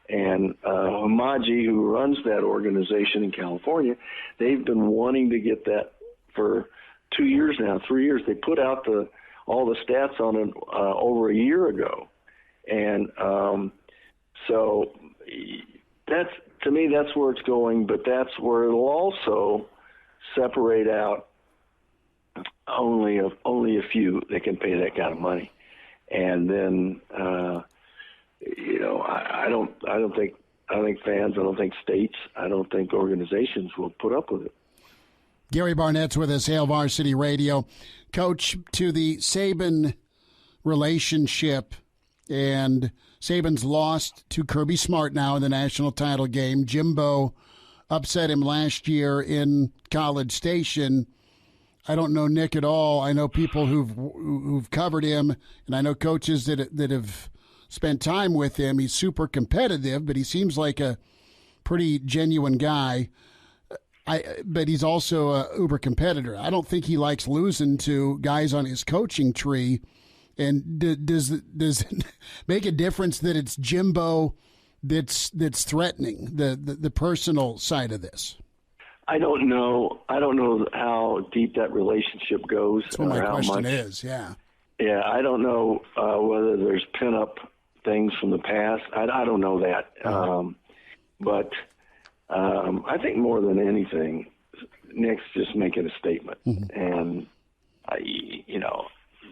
And Hamaji, who runs that organization in California, they've been wanting to get that for 2 years now, 3 years. They put out all the stats on it over a year ago, and so to me that's where it's going. But that's where it'll also separate out only a few that can pay that kind of money, and then I don't think fans, I don't think states, I don't think organizations will put up with it. Gary Barnett's with us, Hail Varsity Radio. Coach, to the Saban relationship, and Saban's lost to Kirby Smart now in the national title game. Jimbo upset him last year in College Station. I don't know Nick at all. I know people who've covered him, and I know coaches that have spent time with him. He's super competitive, but he seems like a pretty genuine guy. But he's also a uber competitor. I don't think he likes losing to guys on his coaching tree. And does it make a difference that it's Jimbo that's threatening the personal side of this? I don't know how deep that relationship goes. That's what my question is. Yeah. Yeah, I don't know whether there's pin-up things from the past. I don't know that. But I think more than anything, Nick's just making a statement. And,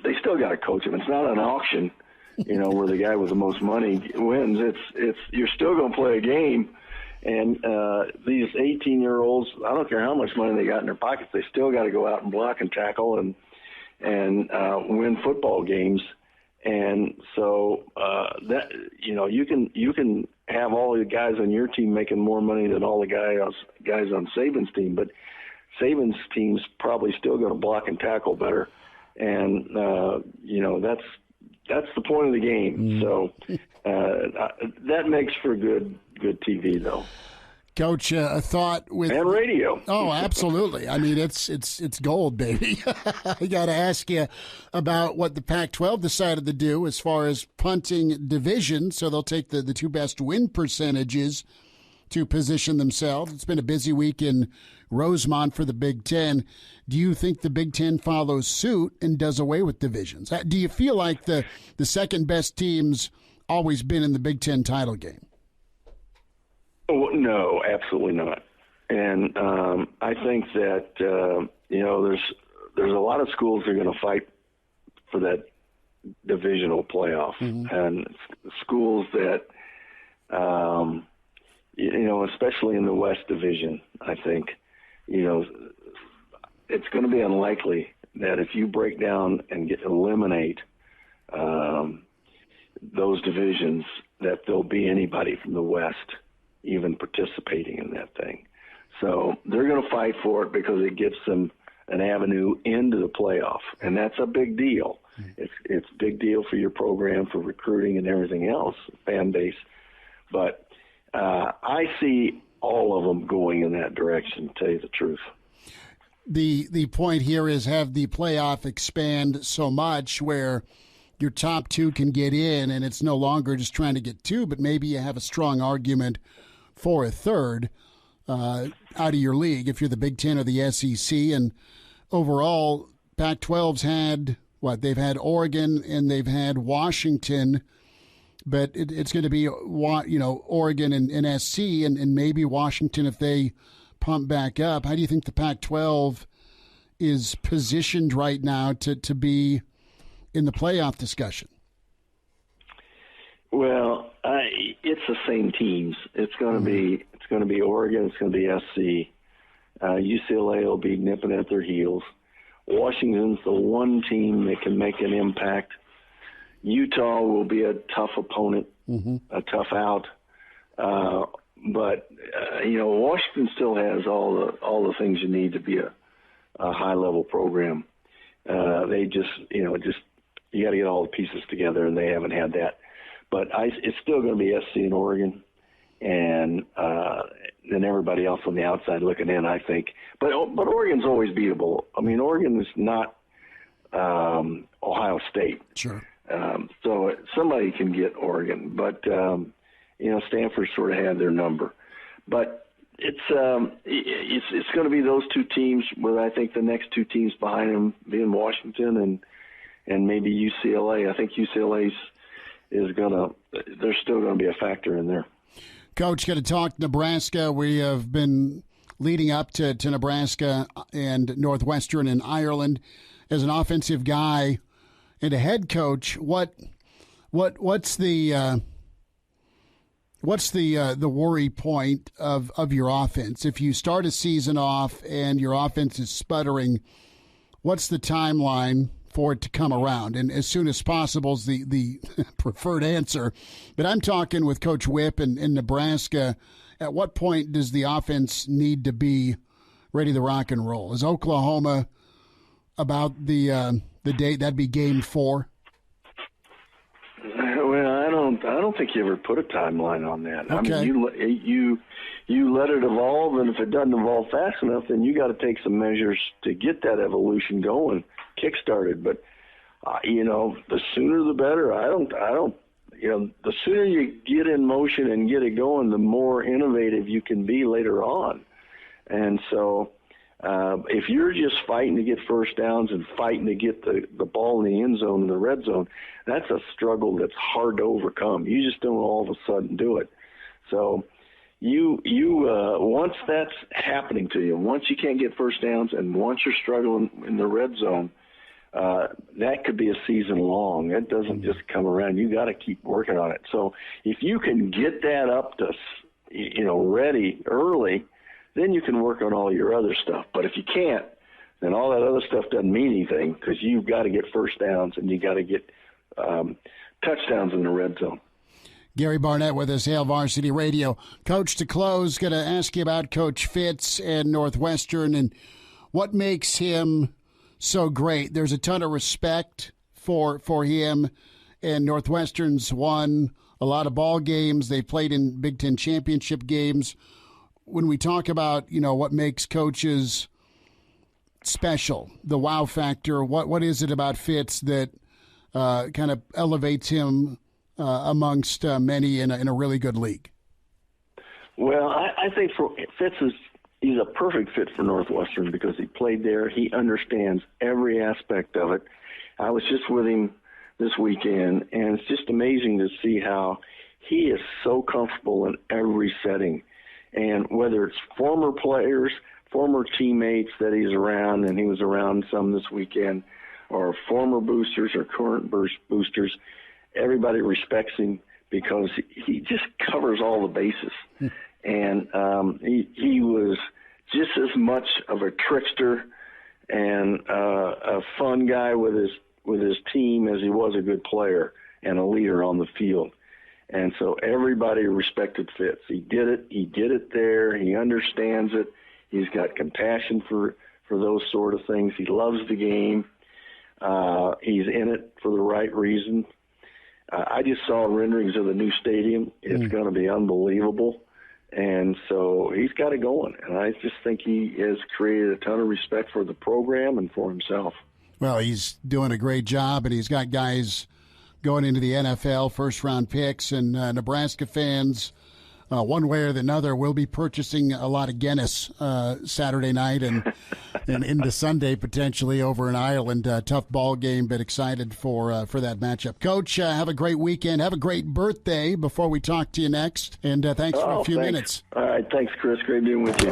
they still got to coach him. It's not an auction, where the guy with the most money wins. It's you're still going to play a game. And these 18-year-olds, I don't care how much money they got in their pockets, they still got to go out and block and tackle and win football games. And so that you can have all the guys on your team making more money than all the guys on Saban's team, but Saban's team's probably still going to block and tackle better. And that's the point of the game. So that makes for good TV, though. Coach, a thought with and radio. Oh, absolutely. I mean, it's gold, baby. I got to ask you about what the Pac-12 decided to do as far as punting division. So they'll take the two best win percentages to position themselves. It's been a busy week in Rosemont for the Big Ten. Do you think the Big Ten follows suit and does away with divisions? Do you feel like the second best team's always been in the Big Ten title game? Oh, no, absolutely not. And I think that there's a lot of schools that are going to fight for that divisional playoff, and schools that especially in the West Division, I think it's going to be unlikely that if you break down and eliminate those divisions, that there'll be anybody from the West even participating in that thing. So they're going to fight for it because it gives them an avenue into the playoff, and that's a big deal. It's a big deal for your program, for recruiting and everything else, fan base. But I see all of them going in that direction, to tell you the truth. The point here is have the playoff expand so much where your top two can get in, and it's no longer just trying to get two, but maybe you have a strong argument for a third out of your league if you're the Big Ten or the SEC. And overall, Pac-12's had they've had Oregon and they've had Washington, but it's going to be Oregon and SC and maybe Washington if they pump back up. How do you think the Pac-12 is positioned right now to be in the playoff discussion? Well, it's the same teams. It's going to be Oregon. It's going to be SC. UCLA will be nipping at their heels. Washington's the one team that can make an impact. Utah will be a tough opponent, a tough out. But Washington still has all the things you need to be a high level program. They just you got to get all the pieces together, and they haven't had that. But it's still going to be SC and Oregon, and then everybody else on the outside looking in, I think. But Oregon's always beatable. I mean, Oregon is not Ohio State. Sure. So somebody can get Oregon, but Stanford sort of had their number. But it's going to be those two teams, with I think the next two teams behind them being Washington and maybe UCLA. I think UCLA's they're still going to be a factor in there. Coach, got to talk Nebraska. We have been leading up to Nebraska and Northwestern and Ireland. As an offensive guy and a head coach, what's the worry point of your offense? If you start a season off and your offense is sputtering, what's the timeline for it to come around? And as soon as possible is the preferred answer. But I'm talking with Coach Whip in Nebraska. At what point does the offense need to be ready to rock and roll? Is Oklahoma about the date? That'd be game 4? Well, I don't think you ever put a timeline on that. Okay. I mean, you let it evolve, and if it doesn't evolve fast enough, then you got to take some measures to get that evolution going, kick-started. But the sooner the better. I don't. The sooner you get in motion and get it going, the more innovative you can be later on. And so, if you're just fighting to get first downs and fighting to get the ball in the end zone and the red zone, that's a struggle that's hard to overcome. You just don't all of a sudden do it. So you once that's happening to you, once you can't get first downs and once you're struggling in the red zone, that could be a season long. It doesn't just come around. You got to keep working on it. So if you can get that up to, ready early, then you can work on all your other stuff. But if you can't, then all that other stuff doesn't mean anything, because you've got to get first downs and you got to get touchdowns in the red zone. Gary Barnett with us, Hail Varsity Radio. Coach, to close, going to ask you about Coach Fitz and Northwestern and what makes him so great. There's a ton of respect for him, and Northwestern's won a lot of ball games. They played in Big Ten championship games. When we talk about, what makes coaches special, the wow factor, what is it about Fitz that kind of elevates him amongst many in a really good league? Well, I think he's a perfect fit for Northwestern because he played there. He understands every aspect of it. I was just with him this weekend, and it's just amazing to see how he is so comfortable in every setting. And whether it's former players, former teammates that he's around, and he was around some this weekend, or former boosters or current boosters, everybody respects him because he just covers all the bases. And he was just as much of a trickster and a fun guy with his team as he was a good player and a leader on the field. And so everybody respected Fitz. He did it there. He understands it. He's got compassion for those sort of things. He loves the game. He's in it for the right reason. I just saw renderings of the new stadium. It's going to be unbelievable. And so he's got it going. And I just think he has created a ton of respect for the program and for himself. Well, he's doing a great job, and he's got guys going into the NFL, first-round picks, and Nebraska fans, one way or another, will be purchasing a lot of Guinness Saturday night and into Sunday potentially over in Ireland. Tough ball game, but excited for that matchup. Coach, have a great weekend. Have a great birthday before we talk to you next, and thanks for a few minutes. All right, thanks, Chris. Great being with you.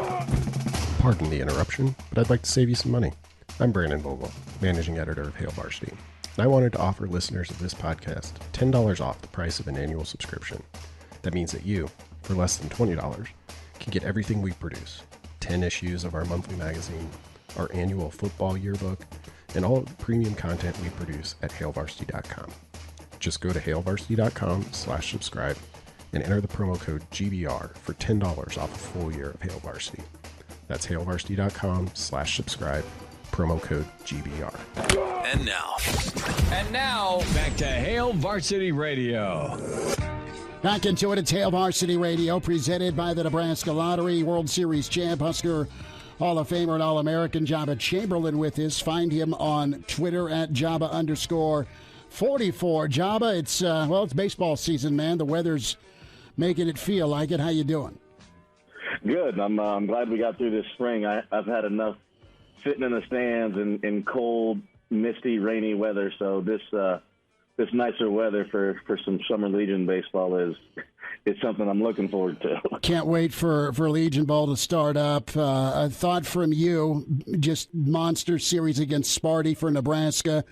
Pardon the interruption, but I'd like to save you some money. I'm Brandon Vogel, managing editor of Hail Varsity, and I wanted to offer listeners of this podcast $10 off the price of an annual subscription. That means that you, for less than $20, can get everything we produce, 10 issues of our monthly magazine, our annual football yearbook, and all of the premium content we produce at hailvarsity.com. Just go to hailvarsity.com/subscribe and enter the promo code GBR for $10 off a full year of Hail Varsity. That's hailvarsity.com/subscribe, promo code GBR. And now, back to Hail Varsity Radio. Back into it. It's Hail Varsity Radio, presented by the Nebraska Lottery. World Series champ, Husker Hall of Famer and All-American Joba Chamberlain with us. Find him on Twitter at Joba_44. Joba, it's baseball season, man. The weather's making it feel like it. How you doing? Good. I'm glad we got through this spring. I've had enough sitting in the stands in cold, misty, rainy weather. So this nicer weather for some Summer Legion baseball is something I'm looking forward to. Can't wait for Legion ball to start up. A thought from you, just monster series against Sparty for Nebraska.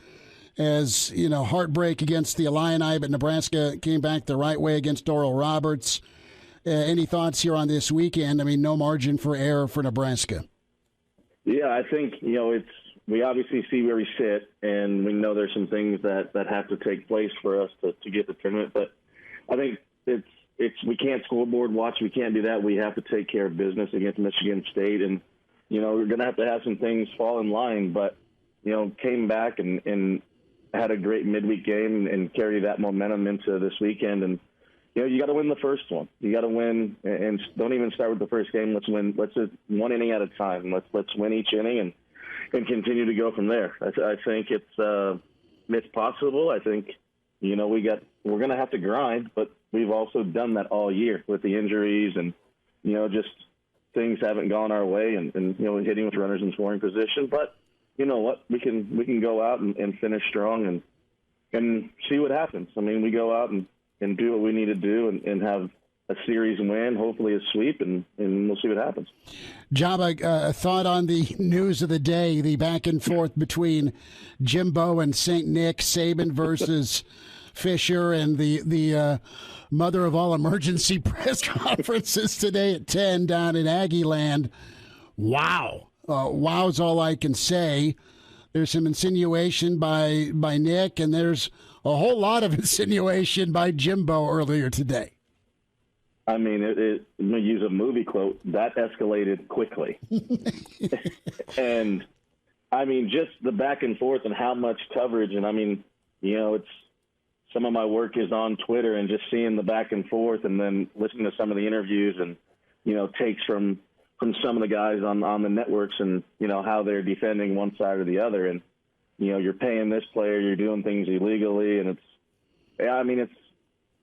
As, heartbreak against the Illini, but Nebraska came back the right way against Oral Roberts. Any thoughts here on this weekend? I mean, no margin for error for Nebraska. Yeah, I think, we obviously see where we sit, and we know there's some things that have to take place for us to get the tournament. But I think we can't scoreboard watch. We can't do that. We have to take care of business against Michigan State, and we're going to have some things fall in line. But came back and had a great midweek game and carry that momentum into this weekend. And you got to win the first one. You got to win, and don't even start with the first game. Let's win. Let's just one inning at a time. Let's win each inning and continue to go from there. I think it's possible. I think we're going to have to grind, but we've also done that all year with the injuries and just things haven't gone our way and hitting with runners in scoring position. But you know what? We can go out and finish strong and see what happens. I mean, we go out and do what we need to do and have a series win, hopefully a sweep, and we'll see what happens. Joba, a thought on the news of the day, the back and forth between Jimbo and St. Nick, Saban versus Fisher, and the mother of all emergency press conferences today at 10 down in Aggie land. Wow. Wow's all I can say. There's some insinuation by Nick, and there's a whole lot of insinuation by Jimbo earlier today. I mean, I'm going to use a movie quote, that escalated quickly. And, I mean, just the back and forth and how much coverage. And, I mean, it's some of my work is on Twitter and just seeing the back and forth and then listening to some of the interviews and, takes from some of the guys on the networks and, how they're defending one side or the other. And, you're paying this player, you're doing things illegally. And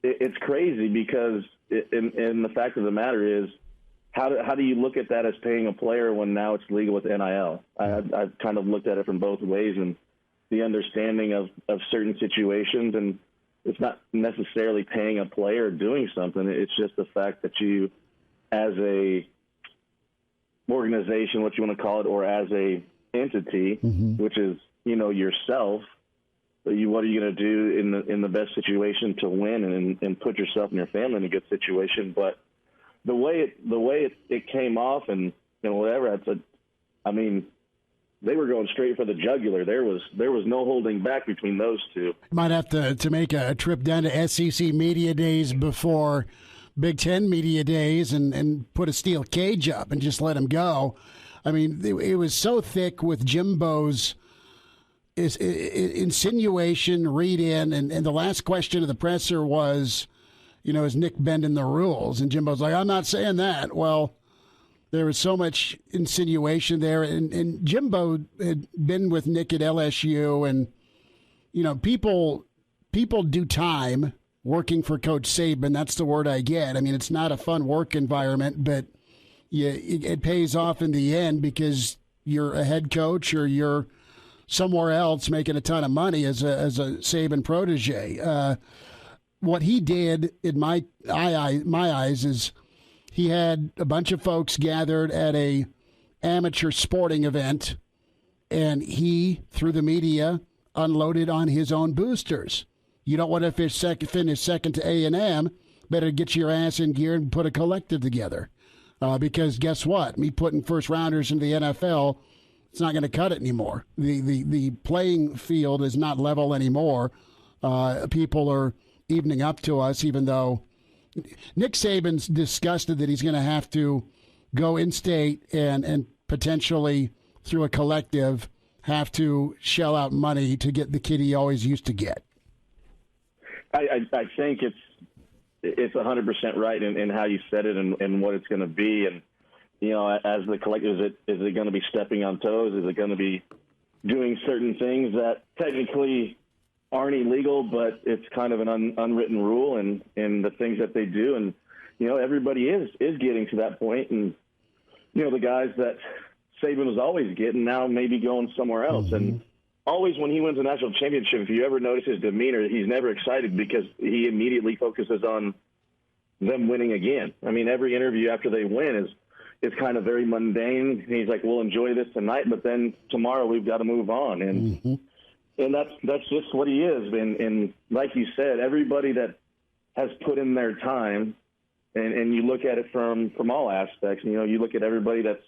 it's crazy because and the fact of the matter is, how do you look at that as paying a player when now it's legal with NIL? I've kind of looked at it from both ways, and the understanding of certain situations, and it's not necessarily paying a player or doing something. It's just the fact that you, as a organization, what you want to call it, or as a entity, which is, yourself, what are you going to do in the best situation to win and put yourself and your family in a good situation? But the way it came off and whatever, they were going straight for the jugular. There was no holding back between those two. Might have to make a trip down to SEC Media Days before Big Ten Media Days and put a steel cage up and just let him go. I mean, it was so thick with Jimbo's insinuation, read-in, and the last question of the presser was, is Nick bending the rules? And Jimbo's like, I'm not saying that. Well, there was so much insinuation there, and Jimbo had been with Nick at LSU, and people do time working for Coach Saban. That's the word I get. I mean, it's not a fun work environment, but it pays off in the end because you're a head coach or you're somewhere else making a ton of money as a Saban protege. What he did in my eyes is he had a bunch of folks gathered at a amateur sporting event, and he, through the media, unloaded on his own boosters. You don't want to finish second to A&M, better get your ass in gear and put a collective together. Because guess what? Me putting first-rounders into the NFL, it's not going to cut it anymore. The playing field is not level anymore. People are evening up to us, even though Nick Saban's disgusted that he's going to have to go in-state and potentially, through a collective, have to shell out money to get the kid he always used to get. I think it's 100% right in how you said it and what it's going to be. And, as the collective, is it going to be stepping on toes? Is it going to be doing certain things that technically aren't illegal, but it's kind of an unwritten rule and the things that they do? And, everybody is getting to that point. And, the guys that Saban was always getting now maybe going somewhere else. And always when he wins a national championship, if you ever notice his demeanor, he's never excited because he immediately focuses on them winning again. I mean, every interview after they win is kind of very mundane. He's like, we'll enjoy this tonight, but then tomorrow we've got to move on. And and that's just what he is. And like you said, everybody that has put in their time, and you look at it from all aspects, you look at everybody that's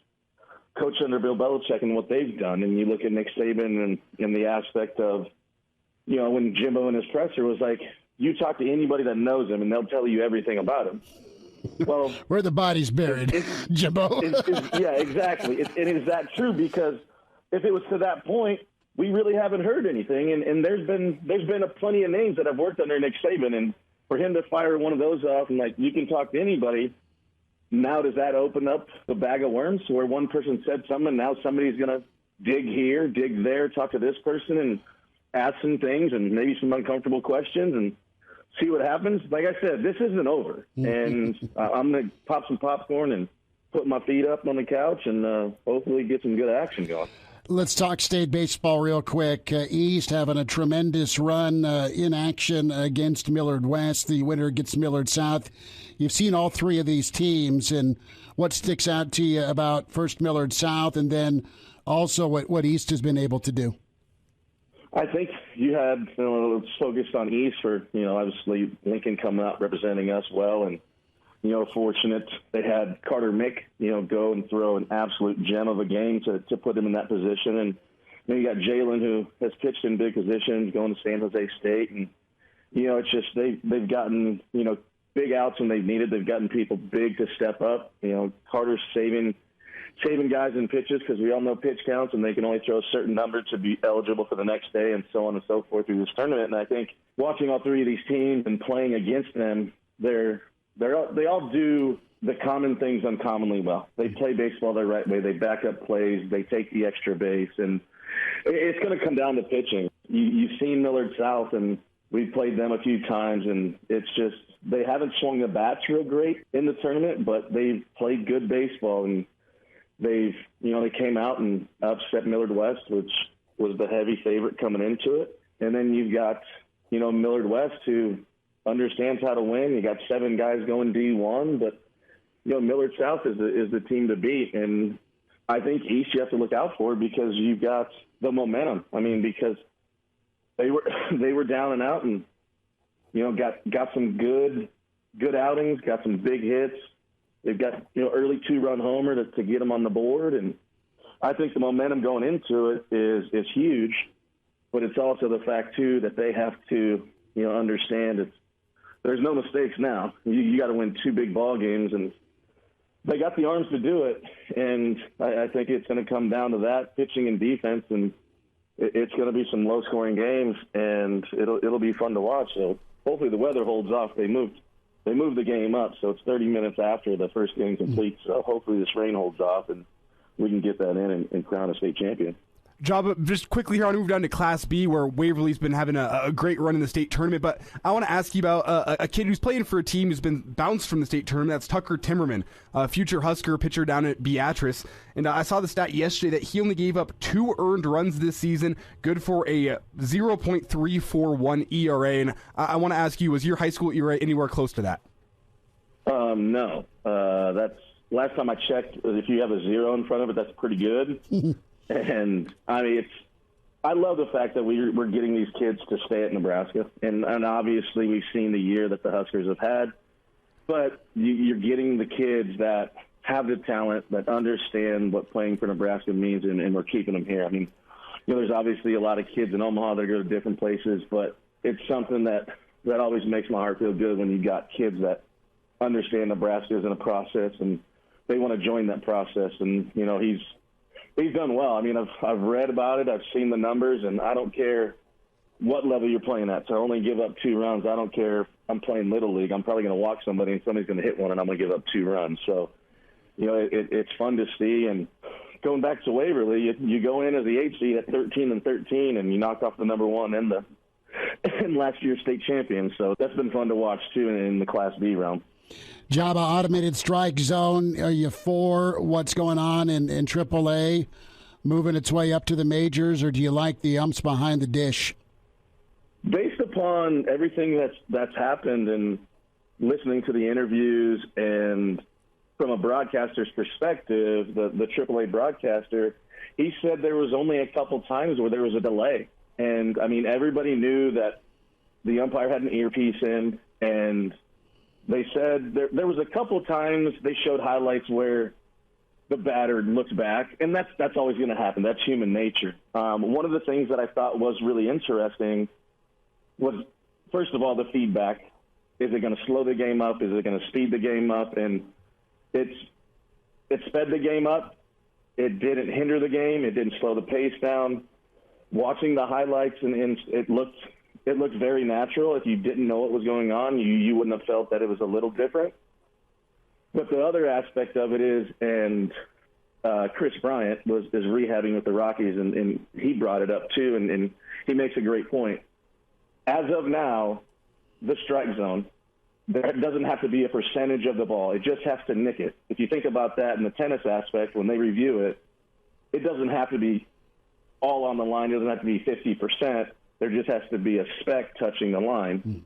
coached under Bill Belichick and what they've done, and you look at Nick Saban and the aspect of, when Jimbo in his presser was like, you talk to anybody that knows him and they'll tell you everything about him. Well, where the body's buried, Jimbo. Yeah, exactly. Is that true? Because if it was to that point, we really haven't heard anything. And there's been a plenty of names that have worked under Nick Saban, and for him to fire one of those off and like, you can talk to anybody. Now, does that open up the bag of worms where one person said something, now somebody's going to dig here, dig there, talk to this person and ask some things and maybe some uncomfortable questions and see what happens? Like I said, this isn't over. And I'm going to pop some popcorn and put my feet up on the couch and hopefully get some good action going. Let's talk state baseball real quick. East having a tremendous run in action against Millard West. The winner gets Millard South. You've seen all three of these teams, and what sticks out to you about first Millard South and then also what East has been able to do? I think you had focused on East for, obviously Lincoln coming out representing us well, and, fortunate they had Carter Mick, go and throw an absolute gem of a game to put him in that position. And then you got Jalen, who has pitched in big positions, going to San Jose State. And, it's just they've gotten, big outs when they've needed. They've gotten people big to step up. Carter's saving guys in pitches because we all know pitch counts, and they can only throw a certain number to be eligible for the next day and so on and so forth through this tournament. And I think watching all three of these teams and playing against them, they all do the common things uncommonly well. They play baseball the right way. They back up plays. They take the extra base. And it's going to come down to pitching. You've seen Millard South, and, we've played them a few times, and it's just they haven't swung the bats real great in the tournament, but they've played good baseball, and they came out and upset Millard West, which was the heavy favorite coming into it. And then you've got, Millard West, who understands how to win. You got 7 guys going D1, but, Millard South is the team to beat. And I think East you have to look out for because you've got the momentum. I mean, because they were down and out and, got some good outings, got some big hits. They've got, early 2-run homer to get them on the board. And I think the momentum going into it is huge, but it's also the fact, too, that they have to, understand there's no mistakes now. You got to win 2 big ball games, and they got the arms to do it. And I think it's going to come down to that, pitching and defense, and it's going to be some low-scoring games, and it'll be fun to watch. So hopefully the weather holds off. They moved the game up, so it's 30 minutes after the first game completes. So hopefully this rain holds off, and we can get that in and crown a state champion. Joba, just quickly here, I want to move down to Class B, where Waverly's been having a great run in the state tournament, but I want to ask you about a kid who's playing for a team who's been bounced from the state tournament. That's Tucker Timmerman, a future Husker pitcher down at Beatrice, and I saw the stat yesterday that he only gave up 2 earned runs this season, good for a 0.341 ERA, and I want to ask you, was your high school ERA anywhere close to that? No. That's last time I checked, if you have a 0 in front of it, that's pretty good. And I mean, I love the fact that we're getting these kids to stay at Nebraska, and obviously we've seen the year that the Huskers have had, but you're getting the kids that have the talent, that understand what playing for Nebraska means, and we're keeping them here. I mean, there's obviously a lot of kids in Omaha that go to different places, but it's something that always makes my heart feel good when you got kids that understand Nebraska is in a process and they want to join that process. And he's done well. I mean, I've read about it, I've seen the numbers, and I don't care what level you're playing at. To only give up 2 runs, I don't care if I'm playing Little League. I'm probably going to walk somebody and somebody's going to hit one, and I'm going to give up 2 runs. So, it's fun to see. And going back to Waverly, you go in as the 8 seed at 13-13, and you knock off the number 1 and last year's state champion. So that's been fun to watch too in the Class B round. Joba, automated strike zone. Are you for what's going on in AAA, moving its way up to the majors, or do you like the umps behind the dish? Based upon everything that's happened and listening to the interviews, and from a broadcaster's perspective, the AAA broadcaster, he said there was only a couple times where there was a delay. And, I mean, everybody knew that the umpire had an earpiece in, and they said there was a couple of times they showed highlights where the batter looked back, and that's always going to happen. That's human nature. One of the things that I thought was really interesting was, first of all, the feedback. Is it going to slow the game up? Is it going to speed the game up? And it sped the game up. It didn't hinder the game. It didn't slow the pace down. Watching the highlights, and it looked very natural. If you didn't know what was going on, you wouldn't have felt that it was a little different. But the other aspect of it is, and Chris Bryant is rehabbing with the Rockies, and he brought it up too, and he makes a great point. As of now, the strike zone, there doesn't have to be a percentage of the ball. It just has to nick it. If you think about that in the tennis aspect, when they review it, it doesn't have to be all on the line. It doesn't have to be 50%. There just has to be a speck touching the line.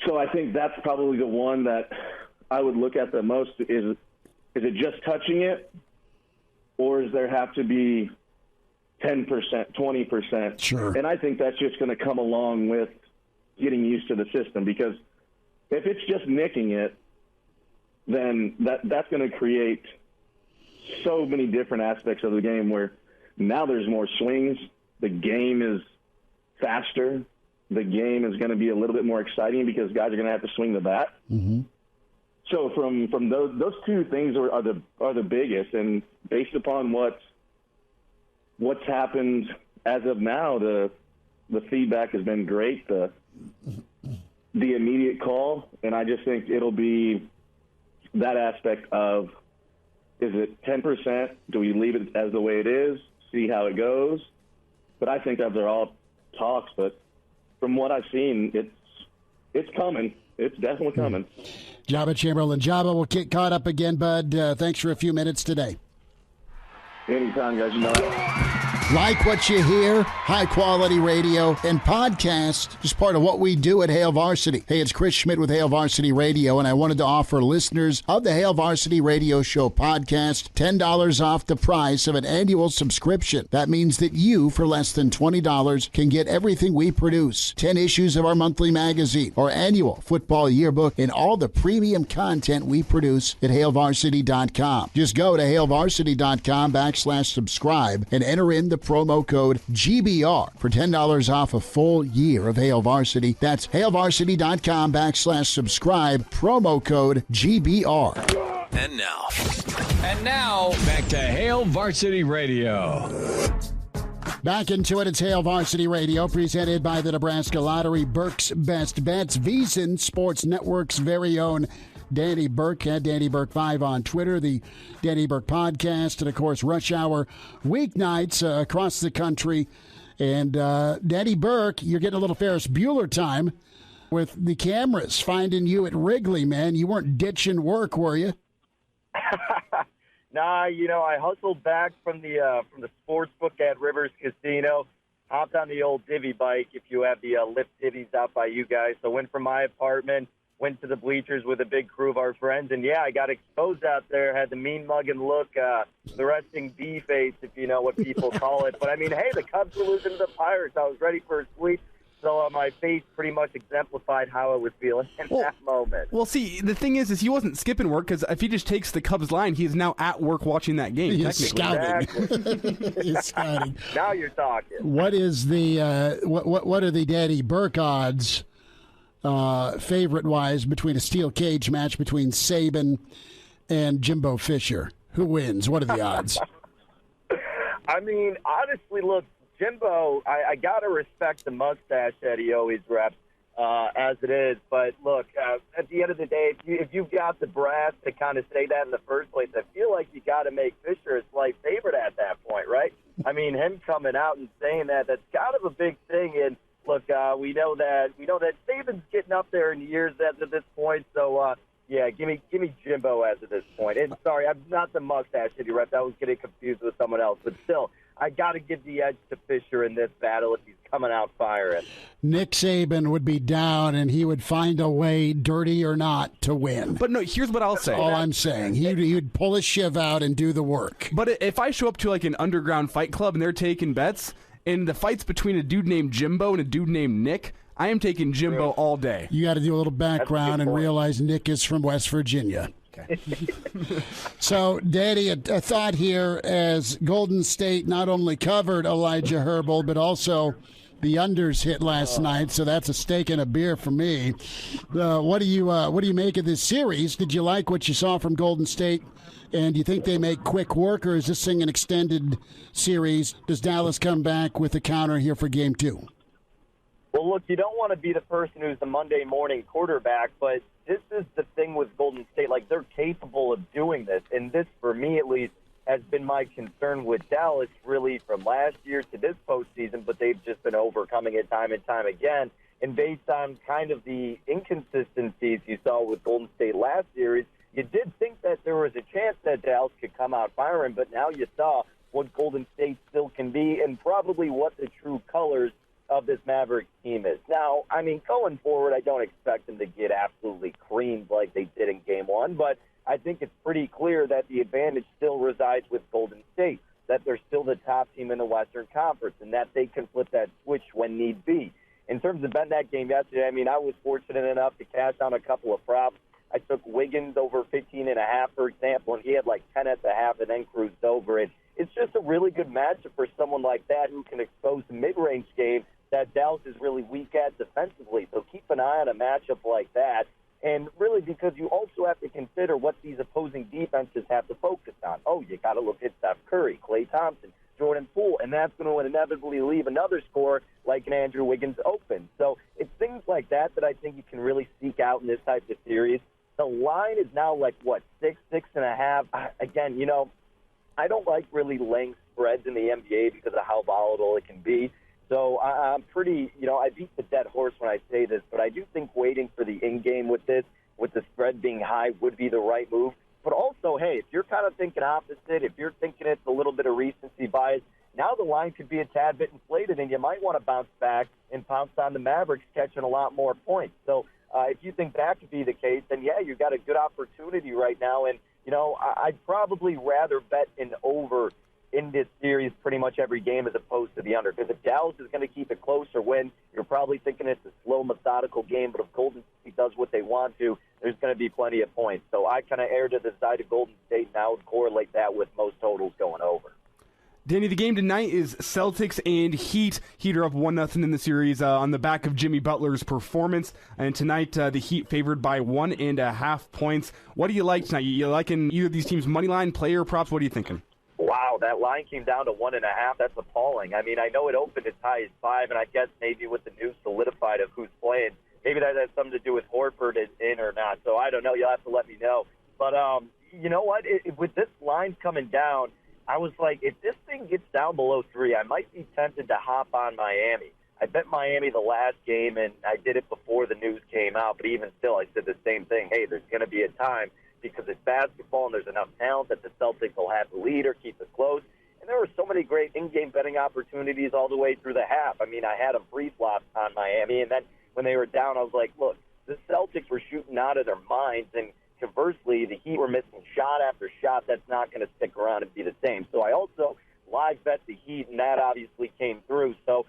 So I think that's probably the one that I would look at the most. Is it just touching it, or does there have to be 10%, 20%? Sure. And I think that's just going to come along with getting used to the system, because if it's just nicking it, then that's going to create so many different aspects of the game where now there's more swings. The game is faster. The game is going to be a little bit more exciting because guys are going to have to swing the bat. Mm-hmm. So from those two things are the biggest, and based upon what's happened as of now, the feedback has been great. The immediate call, and I just think it'll be that aspect of, is it 10%? Do we leave it as the way it is, see how it goes? But I think those are all talks, but from what I've seen, it's coming. It's definitely coming. Joba Chamberlain. Joba, we'll get caught up again, bud. Thanks for a few minutes today. Anytime, guys. You know that. Like what you hear, high-quality radio and podcast is part of what we do at Hail Varsity. Hey, it's Chris Schmidt with Hail Varsity Radio, and I wanted to offer listeners of the Hail Varsity Radio Show podcast $10 off the price of an annual subscription. That means that you, for less than $20, can get everything we produce, 10 issues of our monthly magazine, our annual football yearbook, and all the premium content we produce at HailVarsity.com. Just go to HailVarsity.com/subscribe and enter in the promo code GBR for $10 off a full year of Hail Varsity. That's HailVarsity.com/subscribe, promo code GBR. And now, back to Hail Varsity Radio. Back into it. It's Hail Varsity Radio, presented by the Nebraska Lottery. Burke's Best Bets, VSiN Sports Network's very own Danny Burke at Danny Burke 5 on Twitter, the Danny Burke podcast, and of course Rush Hour weeknights across the country. And Danny Burke, you're getting a little Ferris Bueller time with the cameras finding you at Wrigley, man. You weren't ditching work, were you? Nah, I hustled back from the sports book at Rivers Casino, hopped on the old divvy bike, if you have the lift divvies out by you guys. So went from my apartment, went to the bleachers with a big crew of our friends, and yeah, I got exposed out there, had the mean mugging look, the resting bee face, if you know what people call it. But I mean, hey, the Cubs were losing to the Pirates. I was ready for a sweep. So my face pretty much exemplified how I was feeling in that moment. Well, see, the thing is he wasn't skipping work, because if he just takes the Cubs line, he's now at work watching that game. He's scouting. Exactly. He's scouting. Now you're talking. What is the what are the Danny Burke odds, favorite-wise, between a steel cage match between Saban and Jimbo Fisher? Who wins? What are the odds? I mean, honestly, look, Jimbo, I got to respect the mustache that he always reps as it is. But, look, at the end of the day, if you've got the brass to kind of say that in the first place, I feel like you got to make Fisher a slight favorite at that point, right? I mean, him coming out and saying that's kind of a big thing. And, look, we know that Saban's getting up there in years at this point. So, yeah, give me Jimbo as of this point. And sorry, I'm not the mustache city rep. I was getting confused with someone else. But still, I got to give the edge to Fisher in this battle if he's coming out firing. Nick Saban would be down, and he would find a way, dirty or not, to win. But no, here's what I'll say. All I'm saying. He would pull his shiv out and do the work. But if I show up to like an underground fight club and they're taking bets, and the fight's between a dude named Jimbo and a dude named Nick, I am taking Jimbo all day. You got to do a little background and realize Nick is from West Virginia. Okay. So, Daddy, a thought here as Golden State not only covered Elijah Herbal, but also the unders hit last night. So that's a steak and a beer for me. What do you make of this series? Did you like what you saw from Golden State? And do you think they make quick work, or is this thing an extended series? Does Dallas come back with a counter here for Game 2? Well, look, you don't want to be the person who's the Monday morning quarterback, but this is the thing with Golden State. Like, they're capable of doing this, and this, for me at least, has been my concern with Dallas really from last year to this postseason, but they've just been overcoming it time and time again. And based on kind of the inconsistencies you saw with Golden State last series, you did think that there was a chance that Dallas could come out firing, but now you saw what Golden State still can be and probably what the true colors of this Mavericks team is. Now, I mean, going forward, I don't expect them to get absolutely creamed like they did in Game 1, but I think it's pretty clear that the advantage still resides with Golden State, that they're still the top team in the Western Conference, and that they can flip that switch when need be. In terms of betting that game yesterday, I mean, I was fortunate enough to cash on a couple of props. I took Wiggins over 15.5, for example, and he had like 10 at the half and then cruised over it. It's just a really good matchup for someone like that who can expose the mid-range game that Dallas is really weak at defensively. So keep an eye on a matchup like that. And really, because you also have to consider what these opposing defenses have to focus on. Oh, you got to look at Steph Curry, Klay Thompson, Jordan Poole, and that's going to inevitably leave another scorer like an Andrew Wiggins open. So it's things like that that I think you can really seek out in this type of series. The line is now like, 6.5? Again, I don't like really laying spreads in the NBA because of how volatile it can be. So I'm pretty, I beat the dead horse when I say this, but I do think waiting for the in-game with this, with the spread being high, would be the right move. But also, hey, if you're kind of thinking opposite, if you're thinking it's a little bit of recency bias, now the line could be a tad bit inflated, and you might want to bounce back and pounce on the Mavericks catching a lot more points. So if you think that could be the case, then, yeah, you've got a good opportunity right now. And, I'd probably rather bet an over in this series pretty much every game as opposed to the under. Because if Dallas is going to keep it close or win, you're probably thinking it's a slow, methodical game. But if Golden State does what they want to, there's going to be plenty of points. So I kind of err to the side of Golden State, and I would correlate that with most totals going over. Danny, the game tonight is Celtics and Heat. Heat are up 1-0 in the series on the back of Jimmy Butler's performance. And tonight, the Heat favored by 1.5 points. What do you like tonight? You liking either of these teams' money line, player props? What are you thinking? Wow, that line came down to 1.5. That's appalling. I mean, I know it opened as high as 5, and I guess maybe with the news solidified of who's playing, maybe that has something to do with Horford is in or not. So I don't know. You'll have to let me know. But you know what? With this line coming down, I was like, if this thing gets down below 3, I might be tempted to hop on Miami. I bet Miami the last game, and I did it before the news came out. But even still, I said the same thing. Hey, there's going to be a time because it's basketball and there's enough talent that the Celtics will have the lead or keep it close. And there were so many great in-game betting opportunities all the way through the half. I mean, I had them pre-flop on Miami, and then when they were down, I was like, look, the Celtics were shooting out of their minds, and conversely, the Heat were missing shot after shot. That's not going to stick around and be the same. So I also live bet the Heat, and that obviously came through. So,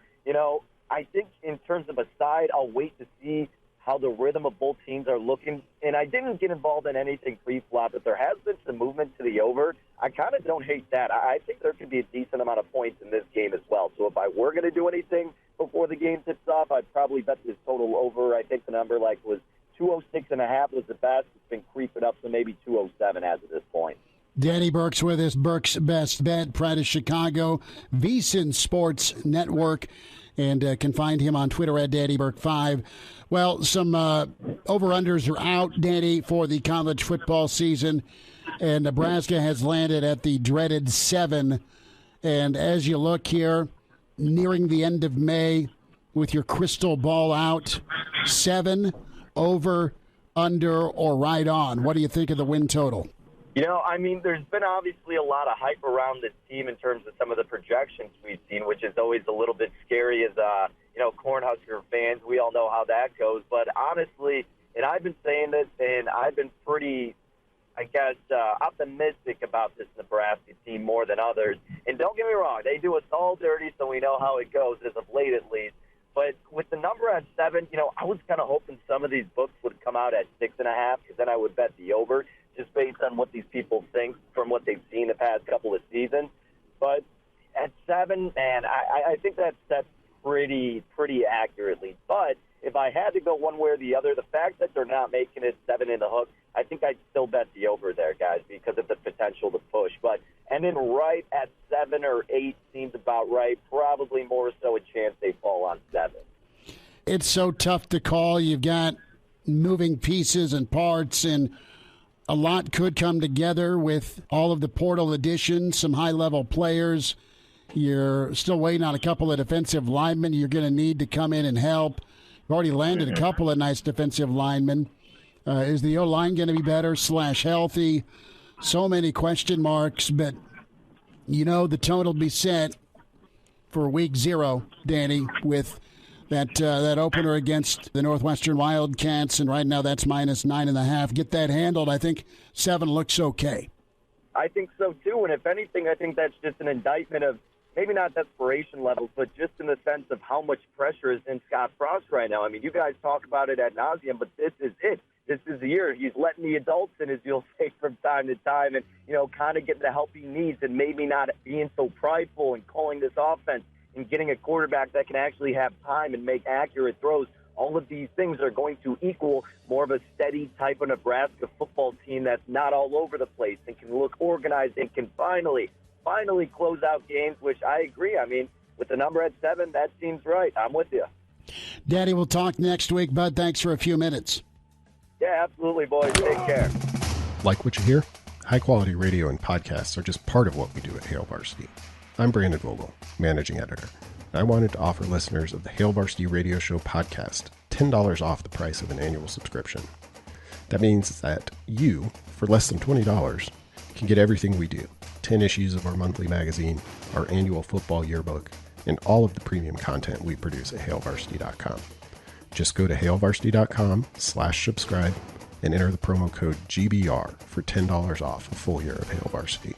I think in terms of a side, I'll wait to see how the rhythm of both teams are looking. And I didn't get involved in anything pre-flop, but there has been some movement to the over. I kind of don't hate that. I think there could be a decent amount of points in this game as well. So if I were going to do anything before the game tips off, I'd probably bet this total over. I think the number was 206.5 was the best. It's been creeping up to maybe 207 as of this point. Danny Burke's with us. Burke's Best Bet, Pride of Chicago, VSiN Sports Network, and can find him on Twitter at DannyBurke5. Well, some over-unders are out, Danny, for the college football season, and Nebraska has landed at the dreaded 7. And as you look here, nearing the end of May, with your crystal ball out, 7, over, under, or right on. What do you think of the win total? There's been obviously a lot of hype around this team in terms of some of the projections we've seen, which is always a little bit scary as, Cornhusker fans. We all know how that goes. But honestly, and I've been saying this, and I've been pretty, optimistic about this Nebraska team more than others. And don't get me wrong, they do us all dirty, so we know how it goes, as of late at least. But with the number at 7, I was kind of hoping some of these books would come out at 6.5, because then I would bet the over, just based on what these people think from what they've seen the past couple of seasons. But at 7, man, I think that's pretty accurately. But if I had to go one way or the other, the fact that they're not making it 7 in the hook, I think I'd still bet the over there, guys, because of the potential to push. But and then right at 7 or 8 seems about right. Probably more so a chance they fall on 7. It's so tough to call. You've got moving pieces and parts, and a lot could come together with all of the portal additions, some high-level players. You're still waiting on a couple of defensive linemen you're going to need to come in and help. You've already landed a couple of nice defensive linemen. Is the O-line going to be better / healthy? So many question marks, but the tone will be set for week 0, Danny, with that opener against the Northwestern Wildcats, and right now that's -9.5. Get that handled. I think 7 looks okay. I think so, too, and if anything, I think that's just an indictment of maybe not desperation levels, but just in the sense of how much pressure is in Scott Frost right now. I mean, you guys talk about it ad nauseum, but this is it. This is the year. He's letting the adults in, as you'll say, from time to time, and, kind of getting the help he needs and maybe not being so prideful and calling this offense and getting a quarterback that can actually have time and make accurate throws. All of these things are going to equal more of a steady type of Nebraska football team that's not all over the place and can look organized and can finally close out games, which I agree. I mean, with the number at 7, that seems right. I'm with you. Daddy, we'll talk next week, bud. Thanks for a few minutes. Yeah, absolutely, boys. Take care. Like what you hear? High-quality radio and podcasts are just part of what we do at Hail Varsity. I'm Brandon Vogel, managing editor. I wanted to offer listeners of the Hail Varsity Radio Show podcast $10 off the price of an annual subscription. That means that you, for less than $20, can get everything we do. 10 issues of our monthly magazine, our annual football yearbook, and all of the premium content we produce at hailvarsity.com. Just go to hailvarsity.com/subscribe and enter the promo code GBR for $10 off a full year of Hail Varsity.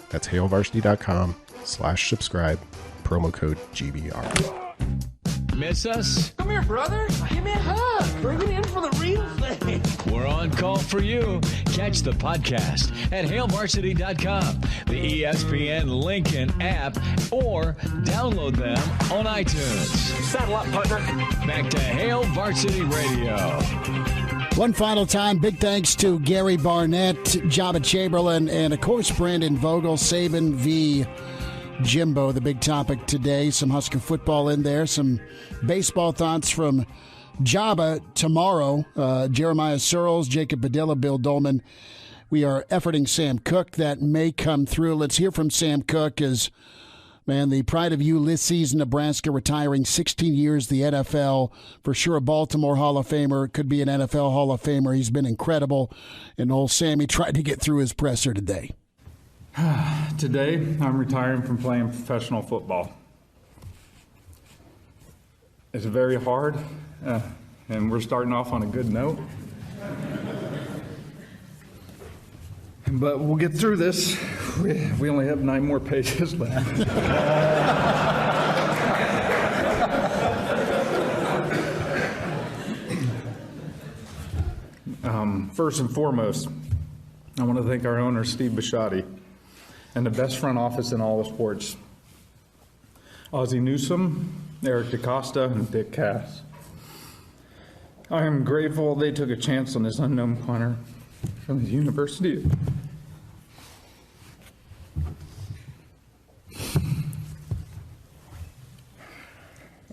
That's hailvarsity.com/subscribe, promo code GBR. Miss us? Come here, brother. Give me a hug. Bring it in for the real thing. We're on call for you. Catch the podcast at hailvarsity.com, the ESPN Lincoln app, or download them on iTunes. Saddle up, partner. Back to Hail Varsity Radio. One final time, big thanks to Gary Barnett, Joba Chamberlain, and, of course, Brandon Vogel. Saban v. Jimbo, the big topic today. Some Husker football in there, some baseball thoughts from Joba tomorrow. Jeremiah Searles, Jacob Padilla, Bill Dolman. We are efforting Sam Koch. That may come through. Let's hear from Sam Koch as, man, the pride of you this season, Nebraska retiring 16 years, the NFL. For sure a Baltimore Hall of Famer, could be an NFL Hall of Famer. He's been incredible. And old Sammy tried to get through his presser today. Today, I'm retiring from playing professional football. It's very hard, and we're starting off on a good note. But we'll get through this. We only have 9 more pages left. First and foremost, I want to thank our owner, Steve Bisciotti, and the best front office in all of sports, Ozzie Newsome, Eric DaCosta, and Dick Cass. I am grateful they took a chance on this unknown punter from the university.